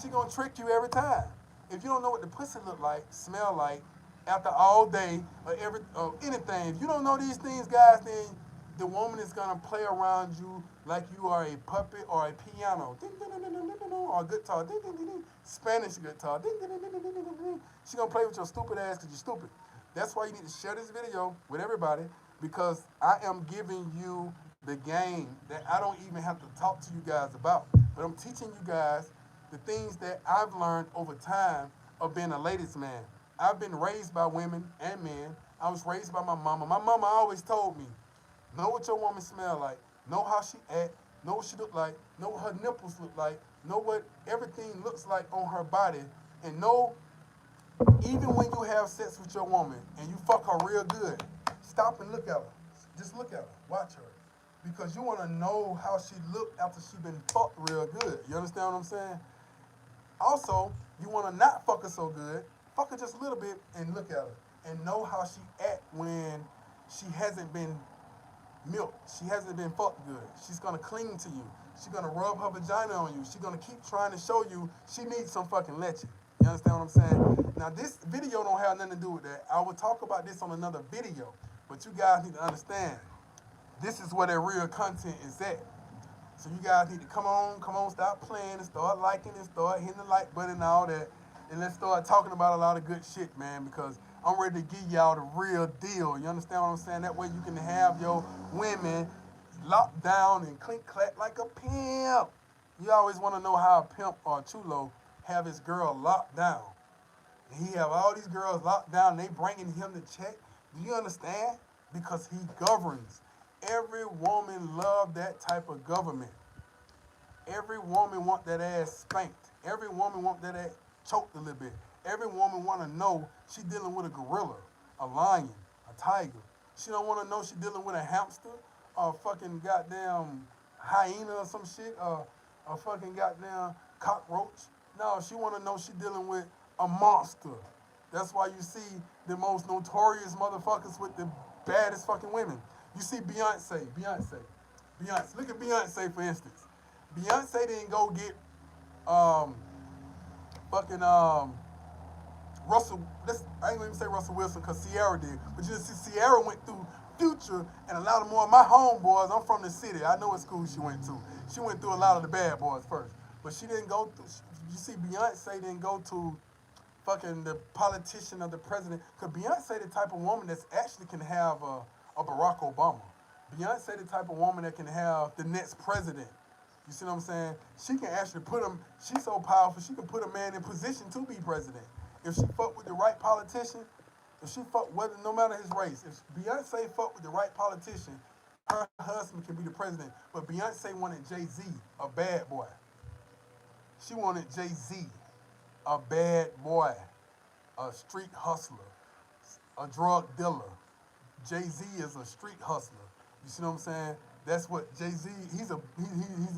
She gonna trick you every time. If you don't know what the pussy look like, smell like, after all day or anything, if you don't know these things, guys, then the woman is gonna play around you like you are a puppet or a piano, or a guitar, Spanish guitar. She gonna play with your stupid ass because you're stupid. That's why you need to share this video with everybody because I am giving you the game that I don't even have to talk to you guys about. But I'm teaching you guys the things that I've learned over time of being a ladies' man. I've been raised by women and men. I was raised by my mama. My mama always told me, know what your woman smell like, know how she act, know what she look like, know what her nipples look like, know what everything looks like on her body, and know even when you have sex with your woman and you fuck her real good, stop and look at her. Just look at her. Watch her. Because you want to know how she looked after she been fucked real good. You understand what I'm saying? Also, you want to not fuck her so good, fuck her just a little bit and look at her. And know how she act when she hasn't been milked. She hasn't been fucked good. She's going to cling to you. She's going to rub her vagina on you. She's going to keep trying to show you she needs some fucking leche. You understand what I'm saying? Now, this video don't have nothing to do with that. I will talk about this on another video. But you guys need to understand, this is where that real content is at. So you guys need to come on, stop playing and start liking and start hitting the like button and all that. And let's start talking about a lot of good shit, man, because I'm ready to give y'all the real deal. You understand what I'm saying? That way you can have your women locked down and clink clack like a pimp. You always want to know how a pimp or a chulo have his girl locked down. And he have all these girls locked down and they bringing him the check. Do you understand? Because he governs. Every woman love that type of government. Every woman want that ass spanked. Every woman want that ass choked a little bit. Every woman want to know she dealing with a gorilla, a lion, a tiger. She don't want to know she dealing with a hamster or a fucking goddamn hyena or some shit or a fucking goddamn cockroach. No, she want to know she dealing with a monster. That's why you see the most notorious motherfuckers with the baddest fucking women. You see Beyonce. Look at Beyonce, for instance. Beyonce didn't go get fucking Russell, I ain't gonna even say Russell Wilson because Sierra did, but you just see Sierra went through Future and a lot of more of my homeboys. I'm from the city. I know what school she went to. She went through a lot of the bad boys first, but she didn't go through. You see, Beyonce didn't go to fucking the politician or the president. Cause Beyonce the type of woman that's actually can have a Barack Obama. Beyonce the type of woman that can have the next president. You see what I'm saying? She can actually put him. She's so powerful. She can put a man in position to be president. If she fuck with the right politician, if she fuck whether no matter his race, if Beyonce fuck with the right politician, her husband can be the president. But Beyonce wanted Jay-Z, a bad boy. She wanted Jay-Z, a bad boy, a street hustler, a drug dealer. Jay-Z is a street hustler. You see what I'm saying? That's what Jay-Z. He's a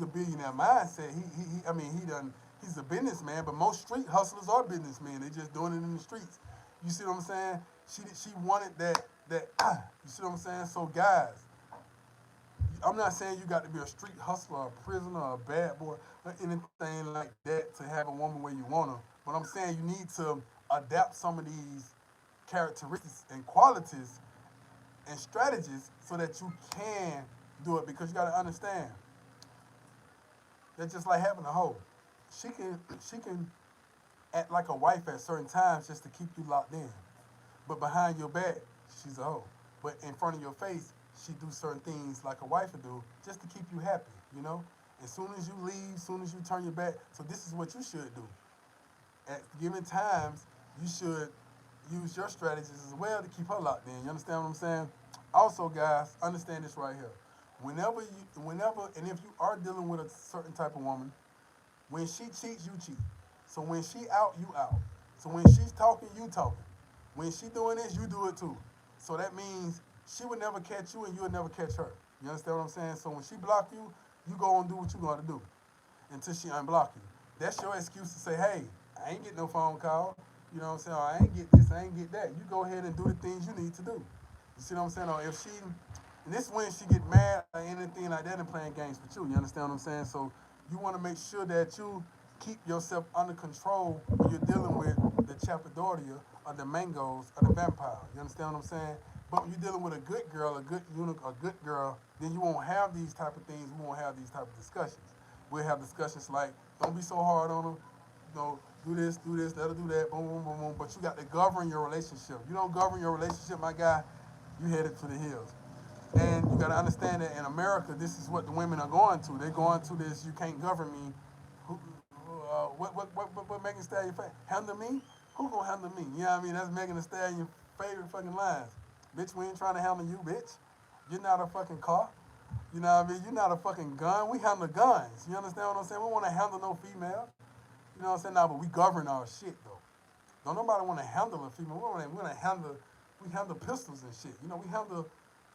billionaire mindset. I mean he's a businessman, but most street hustlers are businessmen. They just doing it in the streets. You see what I'm saying? She wanted that you see what I'm saying? So guys, I'm not saying you got to be a street hustler, a prisoner, a bad boy, or anything like that to have a woman where you want her. But I'm saying you need to adapt some of these characteristics and qualities and strategies so that you can do it because you got to understand that's just like having a hoe. She can act like a wife at certain times just to keep you locked in, but behind your back she's a hoe. But in front of your face she do certain things like a wife would do just to keep you happy. You know. As soon as you leave, as soon as you turn your back, so this is what you should do. At given times, you should use your strategies as well to keep her locked in. You understand what I'm saying? Also, guys, understand this right here. Whenever, and if you are dealing with a certain type of woman, when she cheats, you cheat. So when she out, you out. So when she's talking, you talking. When she doing this, you do it too. So that means she would never catch you and you would never catch her. You understand what I'm saying? So when she block you, you go and do what you got to do until she unblock you. That's your excuse to say, hey, I ain't get no phone call. You know what I'm saying? Or I ain't get this, I ain't get that. You go ahead and do the things you need to do. You see what I'm saying? Or if she, and this when she get mad or anything like that and playing games with you. You understand what I'm saying? So you want to make sure that you keep yourself under control when you're dealing with the Chapiadora or the mangoes or the vampire. You understand what I'm saying? But when you're dealing with a good girl, a good eunuch, a good girl, then you won't have these type of things. We won't have these type of discussions. We'll have discussions like, don't be so hard on them. You know, do this, that'll do that, boom, boom, boom, boom. But you got to govern your relationship. You don't govern your relationship, my guy, you headed to the hills. And you got to understand that in America, this is what the women are going to. They're going to this, you can't govern me. What Megan Thee Stallion handle me? Who gonna handle me? You know what I mean? That's Megan Thee Stallion's favorite fucking lines. Bitch, we ain't trying to handle you, bitch. You're not a fucking car. You know what I mean? You're not a fucking gun. We handle guns. You understand what I'm saying? We want to handle no female. You know what I'm saying? Nah, but we govern our shit though. Don't nobody want to handle a female. We handle pistols and shit. You know, we handle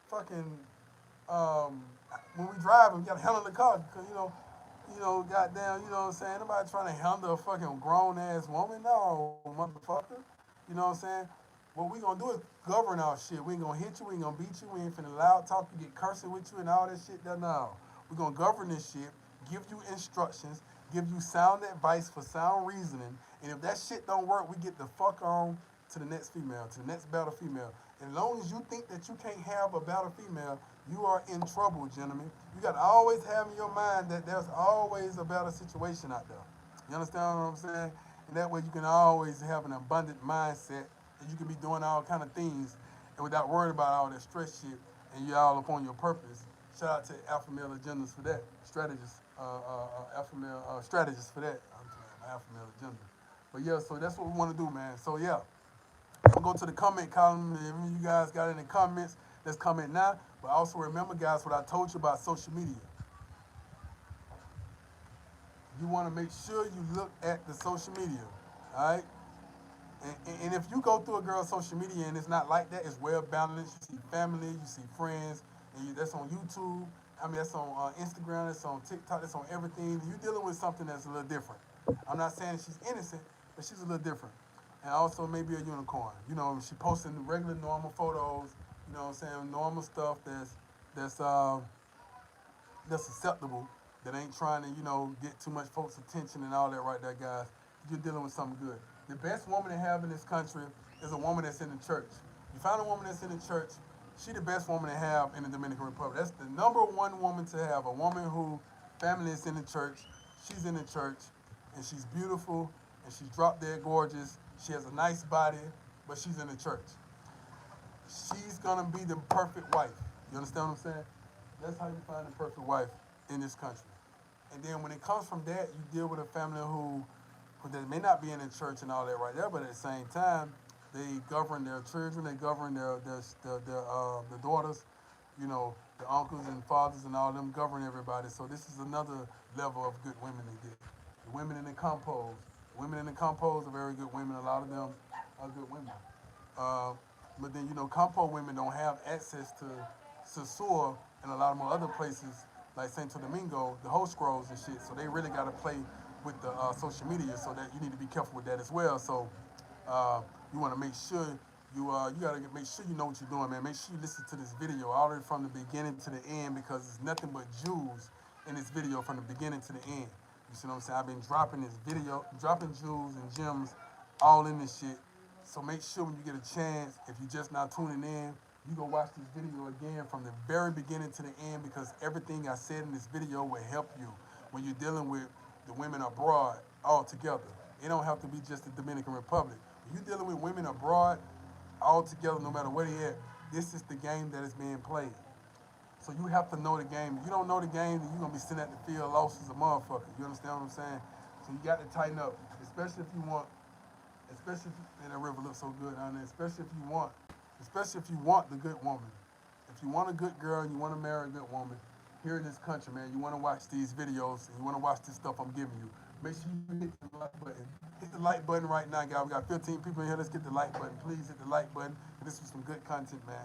fucking when we drive, we gotta handle the car because goddamn, you know what I'm saying? Nobody trying to handle a fucking grown ass woman, no, motherfucker. You know what I'm saying? What we gonna do is govern our shit. We ain't gonna hit you, we ain't gonna beat you, we ain't finna loud talk you, get cursing with you and all that shit. No. We gonna govern this shit, give you instructions, give you sound advice for sound reasoning, and if that shit don't work, we get the fuck on to the next female, to the next battle female. And as long as you think that you can't have a battle female, you are in trouble, gentlemen. You got to always have in your mind that there's always a better situation out there. You understand what I'm saying? And that way you can always have an abundant mindset and you can be doing all kind of things and without worrying about all that stress shit and you're all upon your purpose. Shout out to Alpha Male Agendas for that. Strategists, Alpha Male strategists for that. I'm sorry, Alpha Male Agenda. But yeah, so that's what we want to do, man. So yeah. We'll go to the comment column. If you guys got any comments, let's comment now. But also remember, guys, what I told you about social media. You want to make sure you look at the social media, all right? And if you go through a girl's social media and it's not like that, it's well balanced. You see family, you see friends, and that's on YouTube. I mean, that's on Instagram, that's on TikTok, that's on everything. You're dealing with something that's a little different. I'm not saying she's innocent, but she's a little different. And also maybe a unicorn. You know, she posting regular normal photos, you know what I'm saying, normal stuff that's that's acceptable, that ain't trying to, get too much folks' attention and all that right there, guys. You're dealing with something good. The best woman to have in this country is a woman that's in the church. You find a woman that's in the church, she the best woman to have in the Dominican Republic. That's the number one woman to have. A woman who family is in the church, she's in the church, and she's beautiful, and she's drop dead gorgeous. She has a nice body, but she's in the church. She's gonna be the perfect wife. You understand what I'm saying? That's how you find the perfect wife in this country. And then when it comes from that, you deal with a family who they may not be in the church and all that right there, but at the same time, they govern their children, they govern their daughters, you know, the uncles and fathers and all them govern everybody. So this is another level of good women they get. The women in the compos, women in the compos are very good women. A lot of them are good women. Uh, but then, you know, compo women don't have access to Sasua and a lot of more other places like Santo Domingo, the host scrolls and shit. So they really got to play with the social media, so that you need to be careful with that as well. So uh, you want to make sure you got to make sure you know what you're doing, man. Make sure you listen to this video all the way from the beginning to the end, because it's nothing but jewels in this video from the beginning to the end. You see what I'm saying? I've been dropping this video, dropping jewels and gems all in this shit. So make sure when you get a chance, if you're just not tuning in, you go watch this video again from the very beginning to the end, because everything I said in this video will help you when you're dealing with the women abroad all together. It don't have to be just the Dominican Republic. When you're dealing with women abroad all together, no matter where they at, this is the game that is being played. So you have to know the game. If you don't know the game, then you're going to be sitting at the field lost as a motherfucker. You understand what I'm saying? So you got to tighten up, especially if you want, especially if, and that river looks so good down there, especially if you want the good woman. If you want a good girl and you want to marry a good woman, here in this country, man, you want to watch these videos and you want to watch this stuff I'm giving you. Make sure you hit the like button. Hit the like button right now, guys. We got 15 people in here. Let's get the like button. Please hit the like button. This was some good content, man.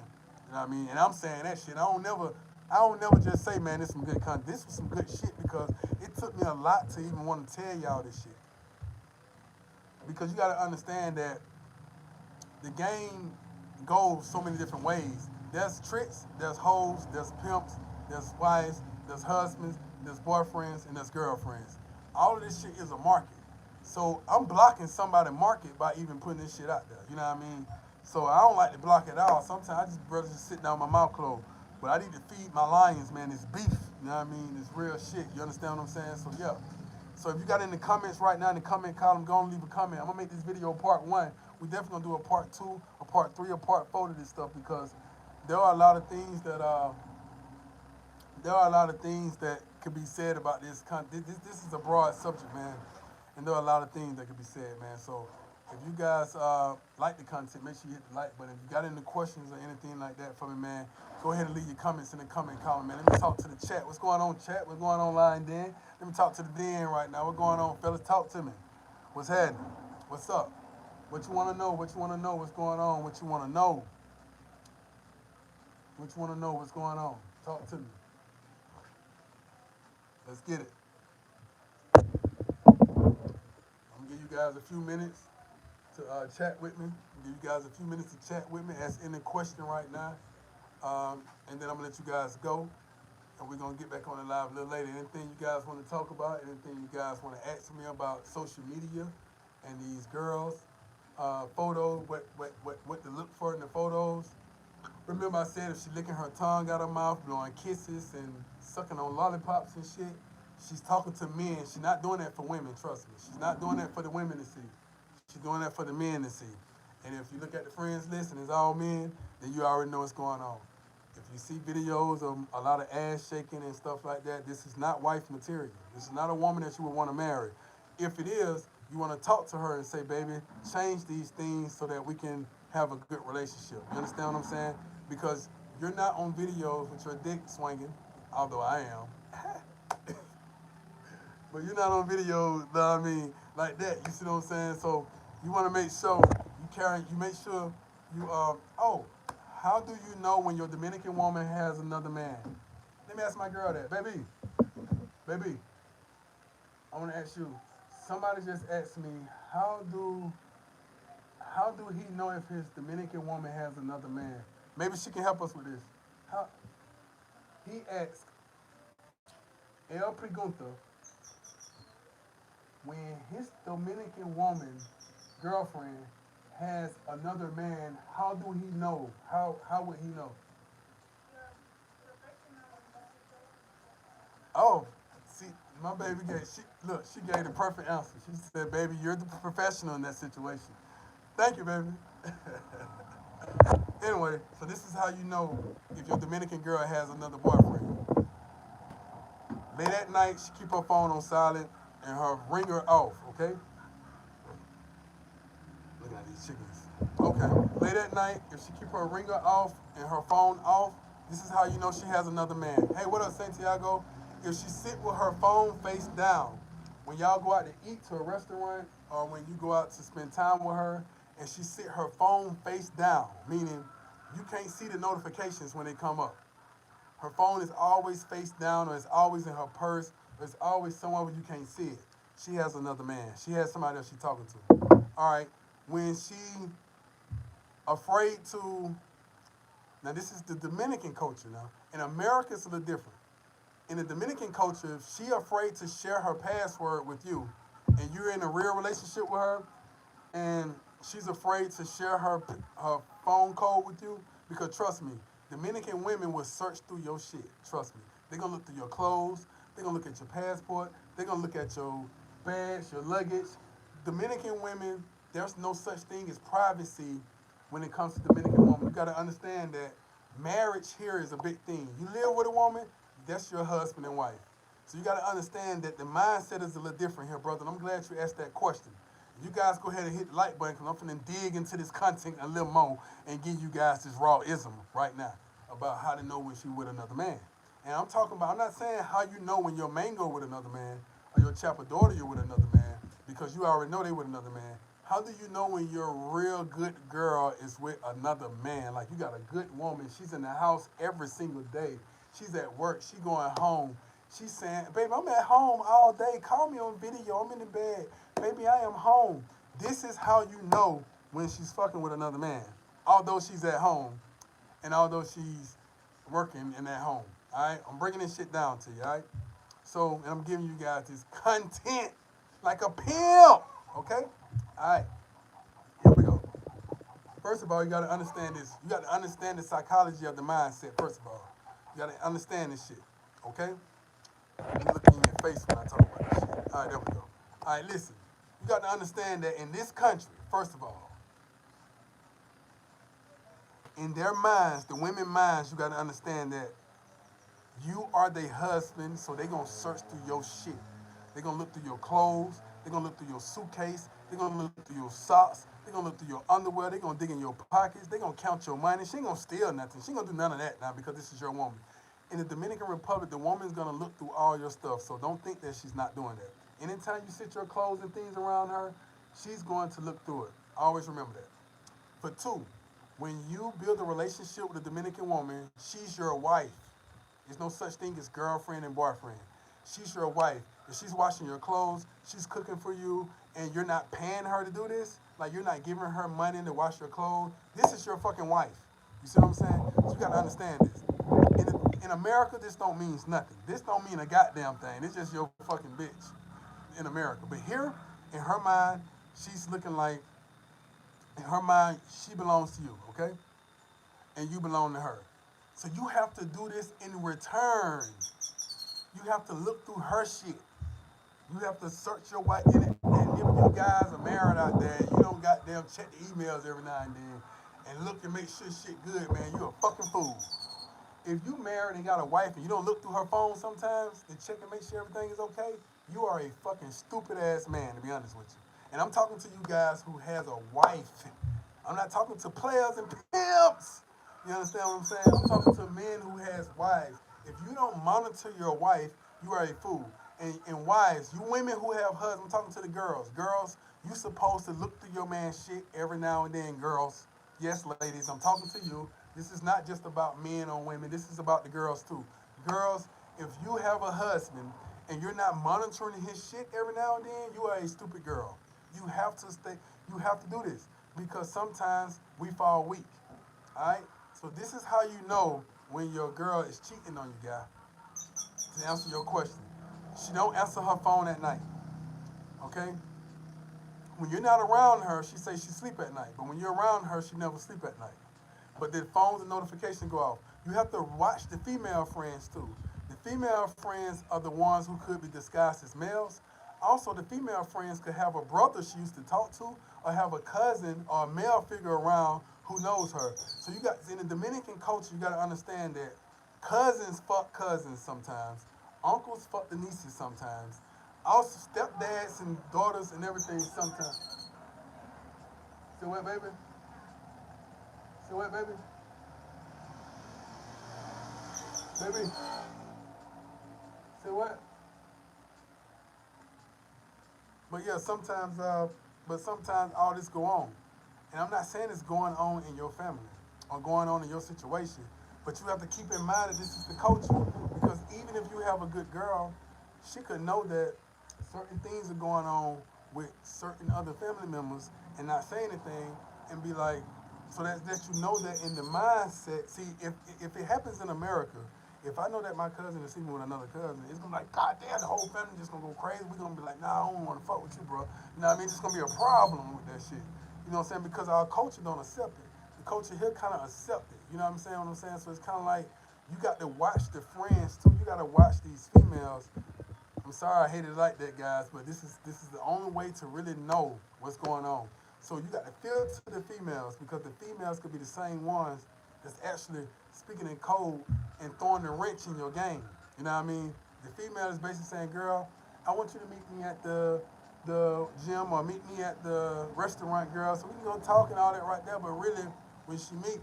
You know what I mean? And I'm saying that shit. I don't never just say, man, this is some good content. This was some good shit, because it took me a lot to even want to tell y'all this shit. Because you got to understand that the game goes so many different ways. There's tricks, there's hoes, there's pimps, there's wives, there's husbands, there's boyfriends, and there's girlfriends. All of this shit is a market. So I'm blocking somebody's market by even putting this shit out there. You know what I mean? So I don't like to block it all. Sometimes I just rather just sit down with my mouth closed. But I need to feed my lions, man. It's beef. You know what I mean? It's real shit. You understand what I'm saying? So yeah. So if you got in the comments right now in the comment column, go and leave a comment. I'm gonna make this video part 1. We definitely gonna do a part 2, a part 3, a part 4 to this stuff, because there are a lot of things that could be said about this. This is a broad subject, man, and there are a lot of things that could be said, man. So if you guys like the content, make sure you hit the like button. If you got any questions or anything like that for me, man, go ahead and leave your comments in the comment column, man. Let me talk to the chat. What's going on, chat? What's going on, line den? Let me talk to the den right now. What's going on, fellas? Talk to me. What's happening? What's up? What you want to know? What you want to know? What's going on? What you want to know? What you want to know? What's going on? Talk to me. Let's get it. I'm gonna give you guys a few minutes to chat with me. Give you guys a few minutes to chat with me. Ask any question right now, and then I'm gonna let you guys go. And we're gonna get back on the live a little later. Anything you guys want to talk about? Anything you guys want to ask me about social media and these girls? Photos, what to look for in the photos. Remember I said if she licking her tongue out her mouth, blowing kisses and sucking on lollipops and shit, she's talking to men. She's not doing that for women, trust me. She's not doing that for the women to see. She's doing that for the men to see. And if you look at the friends list and it's all men, then you already know what's going on. If you see videos of a lot of ass shaking and stuff like that, this is not wife material. This is not a woman that you would want to marry. If it is, you want to talk to her and say, baby, change these things so that we can have a good relationship. You understand what I'm saying? Because you're not on videos with your dick swinging, although I am. But you're not on videos, you know what I mean, like that. You see what I'm saying? So you want to make sure you make sure you, how do you know when your Dominican woman has another man? Let me ask my girl that. Baby, I want to ask you. Somebody just asked me, how do he know if his Dominican woman has another man? Maybe she can help us with this. He asked, El Pregunta, when his Dominican woman girlfriend has another man, how do he know? How would he know? Oh, see, my baby gave she gave the perfect answer. She said, "Baby, you're the professional in that situation." Thank you, baby. Anyway, so this is how you know if your Dominican girl has another boyfriend. Late at night, she keep her phone on silent and her ringer off. Okay, look at these chickens. Okay, late at night, if she keep her ringer off and her phone off, this is how you know she has another man. Hey, what up, Santiago? If she sit with her phone face down, when y'all go out to eat to a restaurant or when you go out to spend time with her, and she sit her phone face down, meaning you can't see the notifications when they come up. Her phone is always face down, or it's always in her purse, or it's always somewhere where you can't see it. She has another man. She has somebody else she's talking to. All right. When she afraid to, now this is the Dominican culture now. In America, it's a little different. In the Dominican culture, if she afraid to share her password with you, and you're in a real relationship with her, and she's afraid to share her phone code with you, because trust me, Dominican women will search through your shit. Trust me. They're gonna look through your clothes, they're gonna look at your passport, they're gonna look at your bags, your luggage. Dominican women, there's no such thing as privacy when it comes to Dominican women. You gotta understand that marriage here is a big thing. You live with a woman, that's your husband and wife. So you gotta understand that the mindset is a little different here, brother. And I'm glad you asked that question. You guys go ahead and hit the like button because I'm finna dig into this content a little more and give you guys this raw ism right now about how to know when she with another man. And I'm talking about, I'm not saying how you know when your mango with another man or your Chapiadora you with another man because you already know they with another man. How do you know when your real good girl is with another man? Like you got a good woman, she's in the house every single day. She's at work, she going home. She's saying, baby, I'm at home all day. Call me on video. I'm in the bed. Baby, I am home. This is how you know when she's fucking with another man. Although she's at home and although she's working and at home. All right? I'm breaking this shit down to you, all right? So, and I'm giving you guys this content like a pimp. Okay? All right. Here we go. First of all, you got to understand this. You got to understand the psychology of the mindset, first of all. You got to understand this shit. Okay? Let me look in your face when I talk about this shit. All right, there we go. All right, listen. You got to understand that in this country, first of all, in their minds, the women's minds, you got to understand that you are their husband, so they going to search through your shit. They going to look through your clothes. They going to look through your suitcase. They going to look through your socks. They going to look through your underwear. They going to dig in your pockets. They going to count your money. She ain't going to steal nothing. She ain't going to do none of that now because this is your woman. In the Dominican Republic, the woman's going to look through all your stuff, so don't think that she's not doing that. Anytime you sit your clothes and things around her, she's going to look through it. Always remember that. For two, when you build a relationship with a Dominican woman, she's your wife. There's no such thing as girlfriend and boyfriend. She's your wife. If she's washing your clothes, she's cooking for you, and you're not paying her to do this, like you're not giving her money to wash your clothes, this is your fucking wife. You see what I'm saying? So you gotta understand this. In America, this don't mean nothing. This don't mean a goddamn thing. It's just your fucking bitch in America. But here, in her mind, she's looking like, in her mind, she belongs to you, okay? And you belong to her. So you have to do this in return. You have to look through her shit. You have to search your wife in it. And if you guys are married out there, you don't goddamn check the emails every now and then and look and make sure shit good, man, you're a fucking fool. If you married and got a wife and you don't look through her phone sometimes and check and make sure everything is okay, you are a fucking stupid ass man, to be honest with you. And I'm talking to you guys who has a wife. I'm not talking to players and pimps. You understand what I'm saying? I'm talking to men who has wives. If you don't monitor your wife, you are a fool. And wives, you women who have husbands, I'm talking to the girls. Girls, you supposed to look through your man's shit every now and then, girls. Yes, ladies, I'm talking to you. This is not just about men or women. This is about the girls too. Girls, if you have a husband and you're not monitoring his shit every now and then, you are a stupid girl. You have to stay. You have to do this because sometimes we fall weak. All right. So this is how you know when your girl is cheating on you, guy. To answer your question, she don't answer her phone at night. Okay. when you're not around her, she say she sleep at night. But when you're around her, she never sleep at night. But the phones and notifications go off. You have to watch the female friends too. The female friends are the ones who could be disguised as males. Also, the female friends could have a brother she used to talk to, or have a cousin or a male figure around who knows her. So you got in the Dominican culture, you got to understand that cousins fuck cousins sometimes, uncles fuck the nieces sometimes, also stepdads and daughters and everything sometimes. See what, baby? See what, baby? Baby, see what? But yeah, sometimes all this go on, and I'm not saying it's going on in your family or going on in your situation, but you have to keep in mind that this is the culture. Because even if you have a good girl, she could know that certain things are going on with certain other family members and not say anything and be like, so that you know that in the mindset. See, if it happens in America, if I know that my cousin is sleeping with another cousin, it's gonna be like, God damn, the whole family just gonna go crazy. We're gonna be like, nah, I don't wanna fuck with you, bro. You know what I mean? It's gonna be a problem with that shit. You know what I'm saying? Because our culture don't accept it. The culture here kind of accept it. You know what I'm saying? So it's kind of like you got to watch the friends too. You got to watch these females. I'm sorry I hate it like that, guys, but this is the only way to really know what's going on. So you got to filter the females, because the females could be the same ones that's actually speaking in code and throwing the wrench in your game. You know what I mean? The female is basically saying, "Girl, I want you to meet me at the gym, or meet me at the restaurant, girl, so we can go talk and all that right there." But really, when she meet,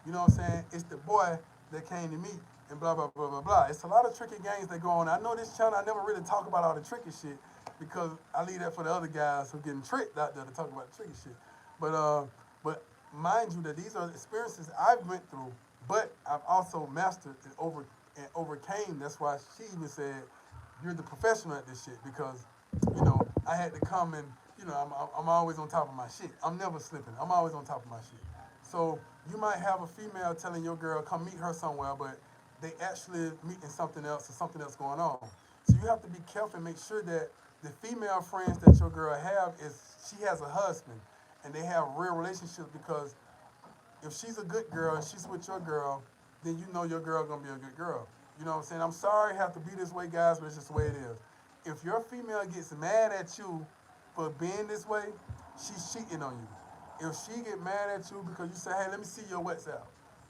you know what I'm saying, it's the boy that came to meet, and blah blah blah blah blah. It's a lot of tricky games that go on. I know this channel, I never really talk about all the tricky shit, because I leave that for the other guys who getting tricked out there to talk about the tricky shit. But mind you that these are experiences I've went through, but I've also mastered and overcame. That's why she even said, "You're the professional at this shit," because I had to come and I'm always on top of my shit. I'm never slipping. I'm always on top of my shit. So you might have a female telling your girl come meet her somewhere, but they actually meeting something else or something else going on. So you have to be careful and make sure that the female friends that your girl have is she has a husband and they have real relationships, because if she's a good girl and she's with your girl, then you know your girl gonna be a good girl. You know what I'm saying? I'm sorry I have to be this way, guys, but it's just the way it is. If your female gets mad at you for being this way, she's cheating on you. If she get mad at you because you say, "Hey, let me see your WhatsApp."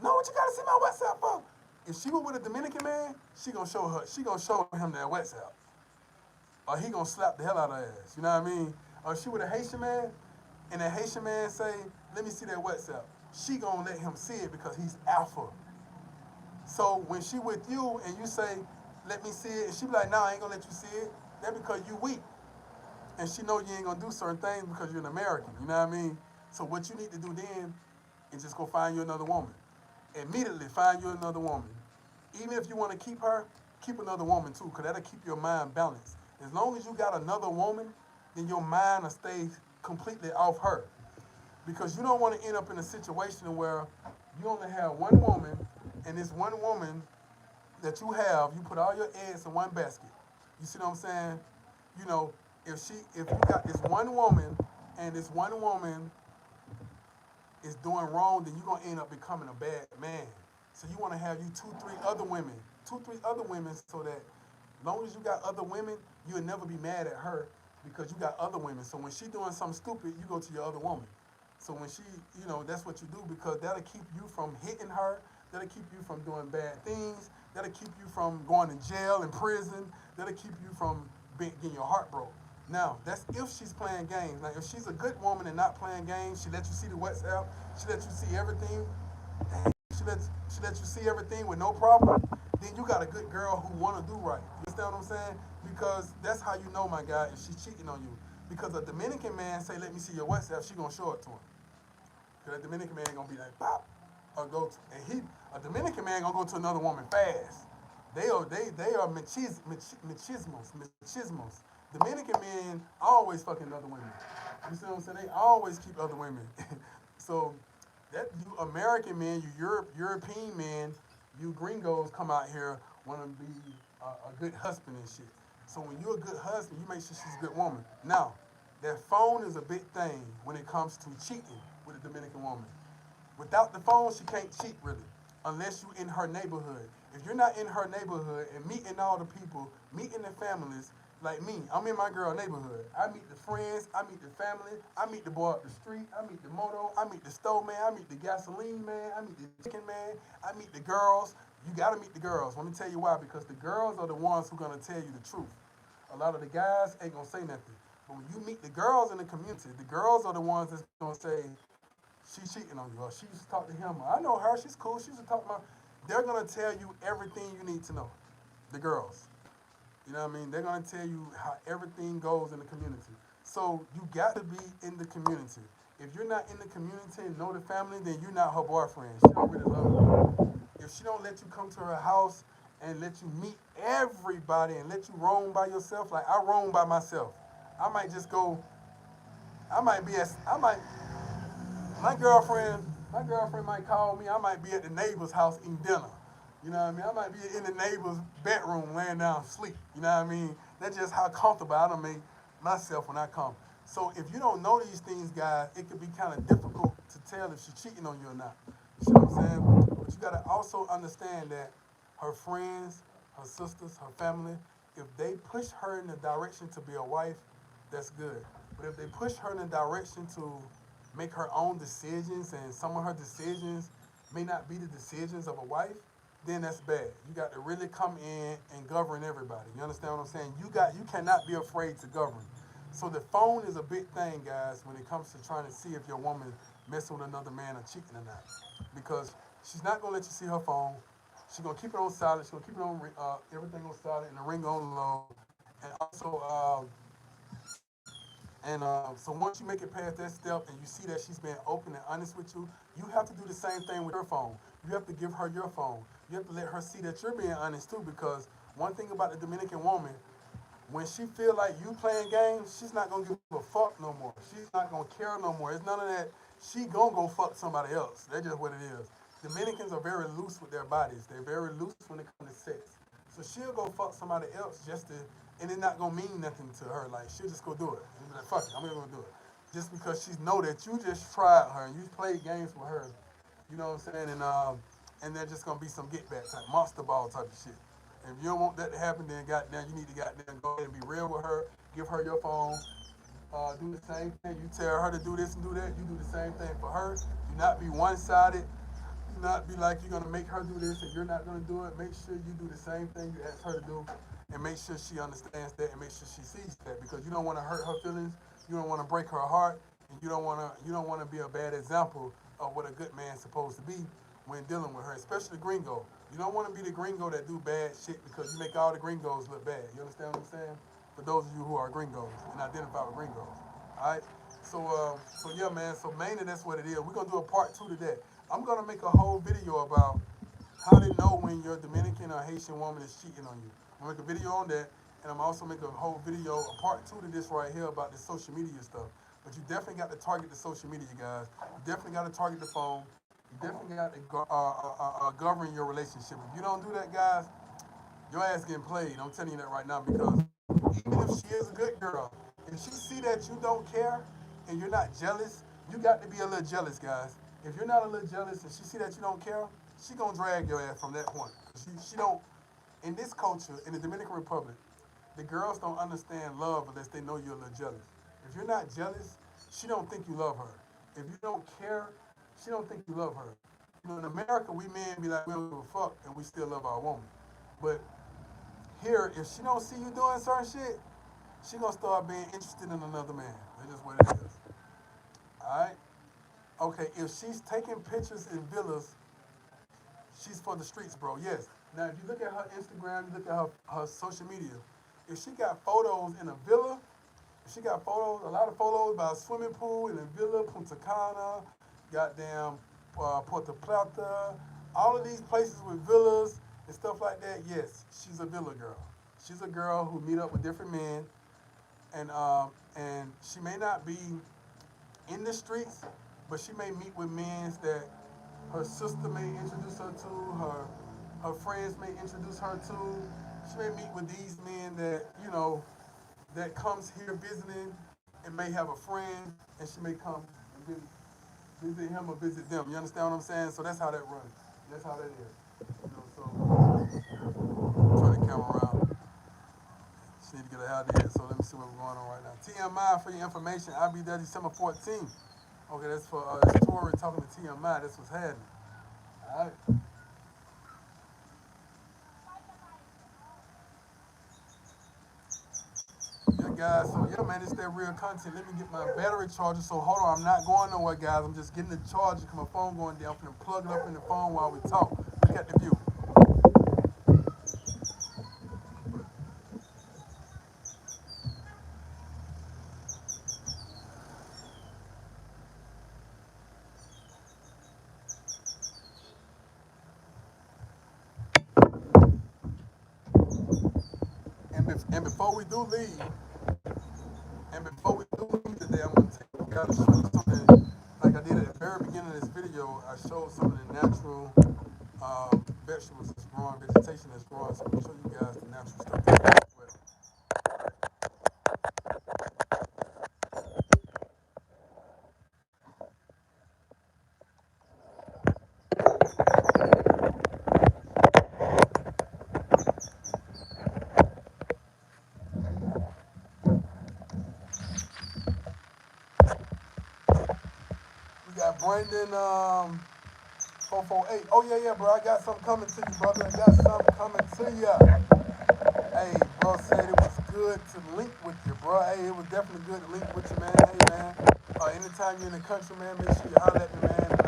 No, what you gotta see my WhatsApp for? If she was with a Dominican man, she gonna show him that WhatsApp, or he gonna slap the hell out of her ass. You know what I mean? Or if she with a Haitian man, and that Haitian man say, "Let me see that WhatsApp," she gonna let him see it because he's alpha. So when she with you and you say, "Let me see it," and she be like, "Nah, I ain't gonna let you see it," that because you weak. And she know you ain't gonna do certain things because you're an American. You know what I mean? So what you need to do then is just go find you another woman. Immediately find you another woman. Even if you want to keep her, keep another woman too, because that'll keep your mind balanced. As long as you got another woman, then your mind will stay completely off her. Because you don't want to end up in a situation where you only have one woman, and this one woman that you have, you put all your eggs in one basket. You see what I'm saying? You know, if you got this one woman, and this one woman is doing wrong, then you're gonna end up becoming a bad man. So you want to have you two, three other women, so that as long as you got other women, you'll never be mad at her because you got other women. So when she doing something stupid, you go to your other woman. So when she, that's what you do, because that'll keep you from hitting her. That'll keep you from doing bad things. That'll keep you from going to jail and prison. That'll keep you from getting your heart broke. Now, that's if she's playing games. Now, if she's a good woman and not playing games, she lets you see the WhatsApp, she lets you see everything, she lets you see everything with no problem, then you got a good girl who want to do right. You understand what I'm saying? Because that's how you know, my guy, if she's cheating on you. Because a Dominican man say, "Let me see your WhatsApp," she going to show it to him. Because a Dominican man going to be like, "Pop," or a Dominican man going to go to another woman fast. They are machismos. Dominican men always fucking other women. You see what I'm saying? They always keep other women. So that you American men, you European men, you gringos come out here want to be a good husband and shit. So when you're a good husband, you make sure she's a good woman. Now, That phone is a big thing when it comes to cheating with a Dominican woman. Without the phone, she can't cheat really, unless you in her neighborhood. If you're not in her neighborhood and meeting all the people, meeting the families, like me, I'm in my girl neighborhood. I meet the friends, I meet the family, I meet the boy up the street, I meet the moto, I meet the stove man, I meet the gasoline man, I meet the chicken man, I meet the girls. You gotta meet the girls. Let me tell you why, because the girls are the ones who gonna tell you the truth. A lot of the guys ain't gonna say nothing. But when you meet the girls in the community, the girls are the ones that's gonna say, she's cheating on you, or she used to talk to him. I know her, she's cool, she used to talk about. They're gonna tell you everything you need to know. The girls. You know what I mean? They're gonna tell you how everything goes in the community. So you got to be in the community. If you're not in the community and know the family, then you're not her boyfriend. She don't really love you. If she don't let you come to her house and let you meet everybody and let you roam by yourself, like I roam by myself. I might just go. I might be at. I might. My girlfriend might call me. I might be at the neighbor's house eating dinner. You know what I mean? I might be in the neighbor's bedroom laying down asleep. You know what I mean? That's just how comfortable I don't make myself when I come. So if you don't know these things, guys, it could be kind of difficult to tell if she's cheating on you or not. You see what I'm saying? But you gotta also understand that her friends, her sisters, her family, if they push her in the direction to be a wife, that's good. But if they push her in the direction to make her own decisions, and some of her decisions may not be the decisions of a wife, then that's bad. You got to really come in and govern everybody. You understand what I'm saying? You cannot be afraid to govern. So the phone is a big thing, guys, when it comes to trying to see if your woman messing with another man or cheating or not. Because she's not gonna let you see her phone. She's gonna keep it on silent. She's gonna keep it on everything on silent and the ring on low. And also, so once you make it past that step and you see that she's being open and honest with you, you have to do the same thing with your phone. You have to give her your phone. You have to let her see that you're being honest too, because one thing about the Dominican woman, when she feel like you playing games, she's not gonna give a fuck no more. She's not gonna care no more. It's none of that. She gonna go fuck somebody else. That's just what it is. Dominicans are very loose with their bodies. They're very loose when it comes to sex. So she'll go fuck somebody else just to, and it's not gonna mean nothing to her. Like she'll just go do it. And be like, fuck it, I'm gonna go do it. Just because she know that you just tried her and you played games with her. You know what I'm saying? And there's just gonna be some get back type, monster ball type of shit. If you don't want that to happen, then goddamn, you need to goddamn go ahead and be real with her. Give her your phone. Do the same thing. You tell her to do this and do that. You do the same thing for her. Do not be one-sided. Do not be like you're gonna make her do this and you're not gonna do it. Make sure you do the same thing you ask her to do, and make sure she understands that, and make sure she sees that, because you don't want to hurt her feelings. You don't want to break her heart, and you don't want to be a bad example of what a good man's supposed to be when dealing with her, especially the gringo. You don't want to be the gringo that do bad shit because you make all the gringos look bad. You understand what I'm saying? For those of you who are gringos and identify with gringos. All right. So yeah, man. So mainly that's what it is. We're gonna do a part two to that. I'm gonna make a whole video about how to know when your Dominican or Haitian woman is cheating on you. I'm gonna make a video on that, and I'm also make a whole video, a part two to this right here about the social media stuff. But you definitely got to target the social media, guys. You definitely got to target the phone. You definitely got to govern your relationship. If you don't do that, guys, your ass getting played. I'm telling you that right now, because even if she is a good girl, if she see that you don't care and you're not jealous, you got to be a little jealous, guys. If you're not a little jealous and she see that you don't care, she gonna drag your ass from that point. She don't. In this culture, in the Dominican Republic, the girls don't understand love unless they know you're a little jealous. If you're not jealous, she don't think you love her. If you don't care, she don't think you love her. You know, in America, we men be like, we don't give a fuck, and we still love our woman. But here, if she don't see you doing certain shit, she gonna start being interested in another man. That's just what it is. All right. Okay. If she's taking pictures in villas, she's for the streets, bro. Yes. Now, if you look at her Instagram, you look at her social media. If she got photos in a villa, if she got photos, a lot of photos by a swimming pool in a villa, Punta Cana, goddamn Puerto Plata, all of these places with villas and stuff like that, yes, she's a villa girl. She's a girl who meet up with different men, and she may not be in the streets, but she may meet with men that her sister may introduce her to, her friends may introduce her to. She may meet with these men that, that comes here visiting, and may have a friend, and she may come and visit him or visit them. You understand what I'm saying? So that's how that runs. That's how that is. You know, so turn the camera around. She need to get her out of here. So let me see what's going on right now. TMI for your information. I'll be there December 14th. Okay, that's for that's Tori talking to TMI. That's what's happening. All right. Yeah, guys. So yeah, man, it's that real content. Let me get my battery charger. So hold on, I'm not going nowhere, guys. I'm just getting the charger because my phone going down. I'm gonna plug it up in the phone while we talk. Look at the view. And before we do leave, and before we do leave today, I'm gonna take you guys to show you something. Like I did at the very beginning of this video, I showed some of the natural vegetables that's growing, vegetation that's growing. So I'm gonna show you guys the natural stuff that's growing as well. We got Brandon 448. Oh yeah, bro. I got something coming to you, brother. I got something coming to you. Hey, bro said it was good to link with you, bro. Hey, it was definitely good to link with you, man. Hey, man. Anytime you're in the country, man, make sure you holler at me, man. And,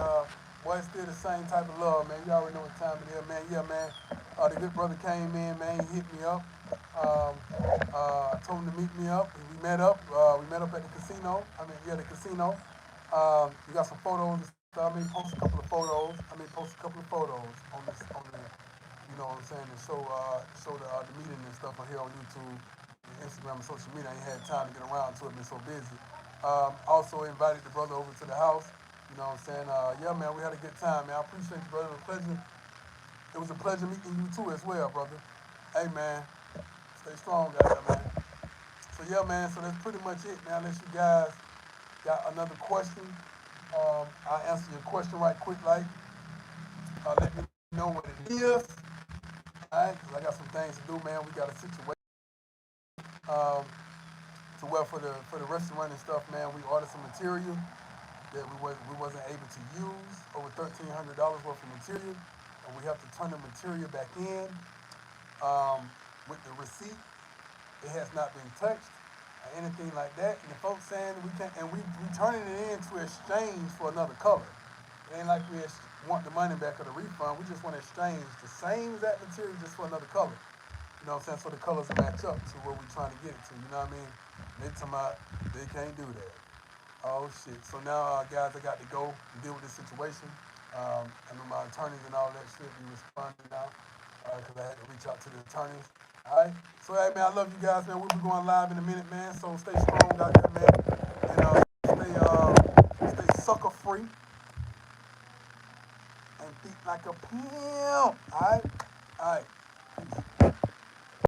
boy, it's still the same type of love, man. You already know what time it is, man. Yeah, man. The good brother came in, man. He hit me up. I told him to meet me up. We met up. We met up at the casino. The casino. We got some photos. Post a couple of photos. Post a couple of photos on this, you know what I'm saying, and show the meeting and stuff on here on YouTube, and Instagram, and social media. I ain't had time to get around to it. Been so busy. Also invited the brother over to the house. You know what I'm saying? Yeah, man, we had a good time, man. I appreciate you, brother. It was a pleasure. It was a pleasure meeting you too as well, brother. Hey, man, stay strong, guys, man. So yeah, man. So that's pretty much it, man. Unless you guys got another question, I'll answer your question right quick, like. Let me know what it is. Alright, because I got some things to do, man. We got a situation to where for the restaurant and stuff, man, we ordered some material that we wasn't able to use, over $1,300 worth of material, and we have to turn the material back in with the receipt. It has not been touched or anything like that. And the folks saying we can't, and we turning it in to exchange for another color. It ain't like we want the money back or the refund. We just want to exchange the same exact material just for another color. You know what I'm saying? So the colors match up to where we're trying to get it to. You know what I mean? And they talking about they can't do that. Oh shit. So now, guys, I got to go and deal with this situation. I know my attorneys and all that shit be responding now because I had to reach out to the attorneys. All right. So hey, man, I love you guys, man. We'll be going live in a minute, man. So stay strong out there, man, and stay sucker free and beat like a pimp. All right.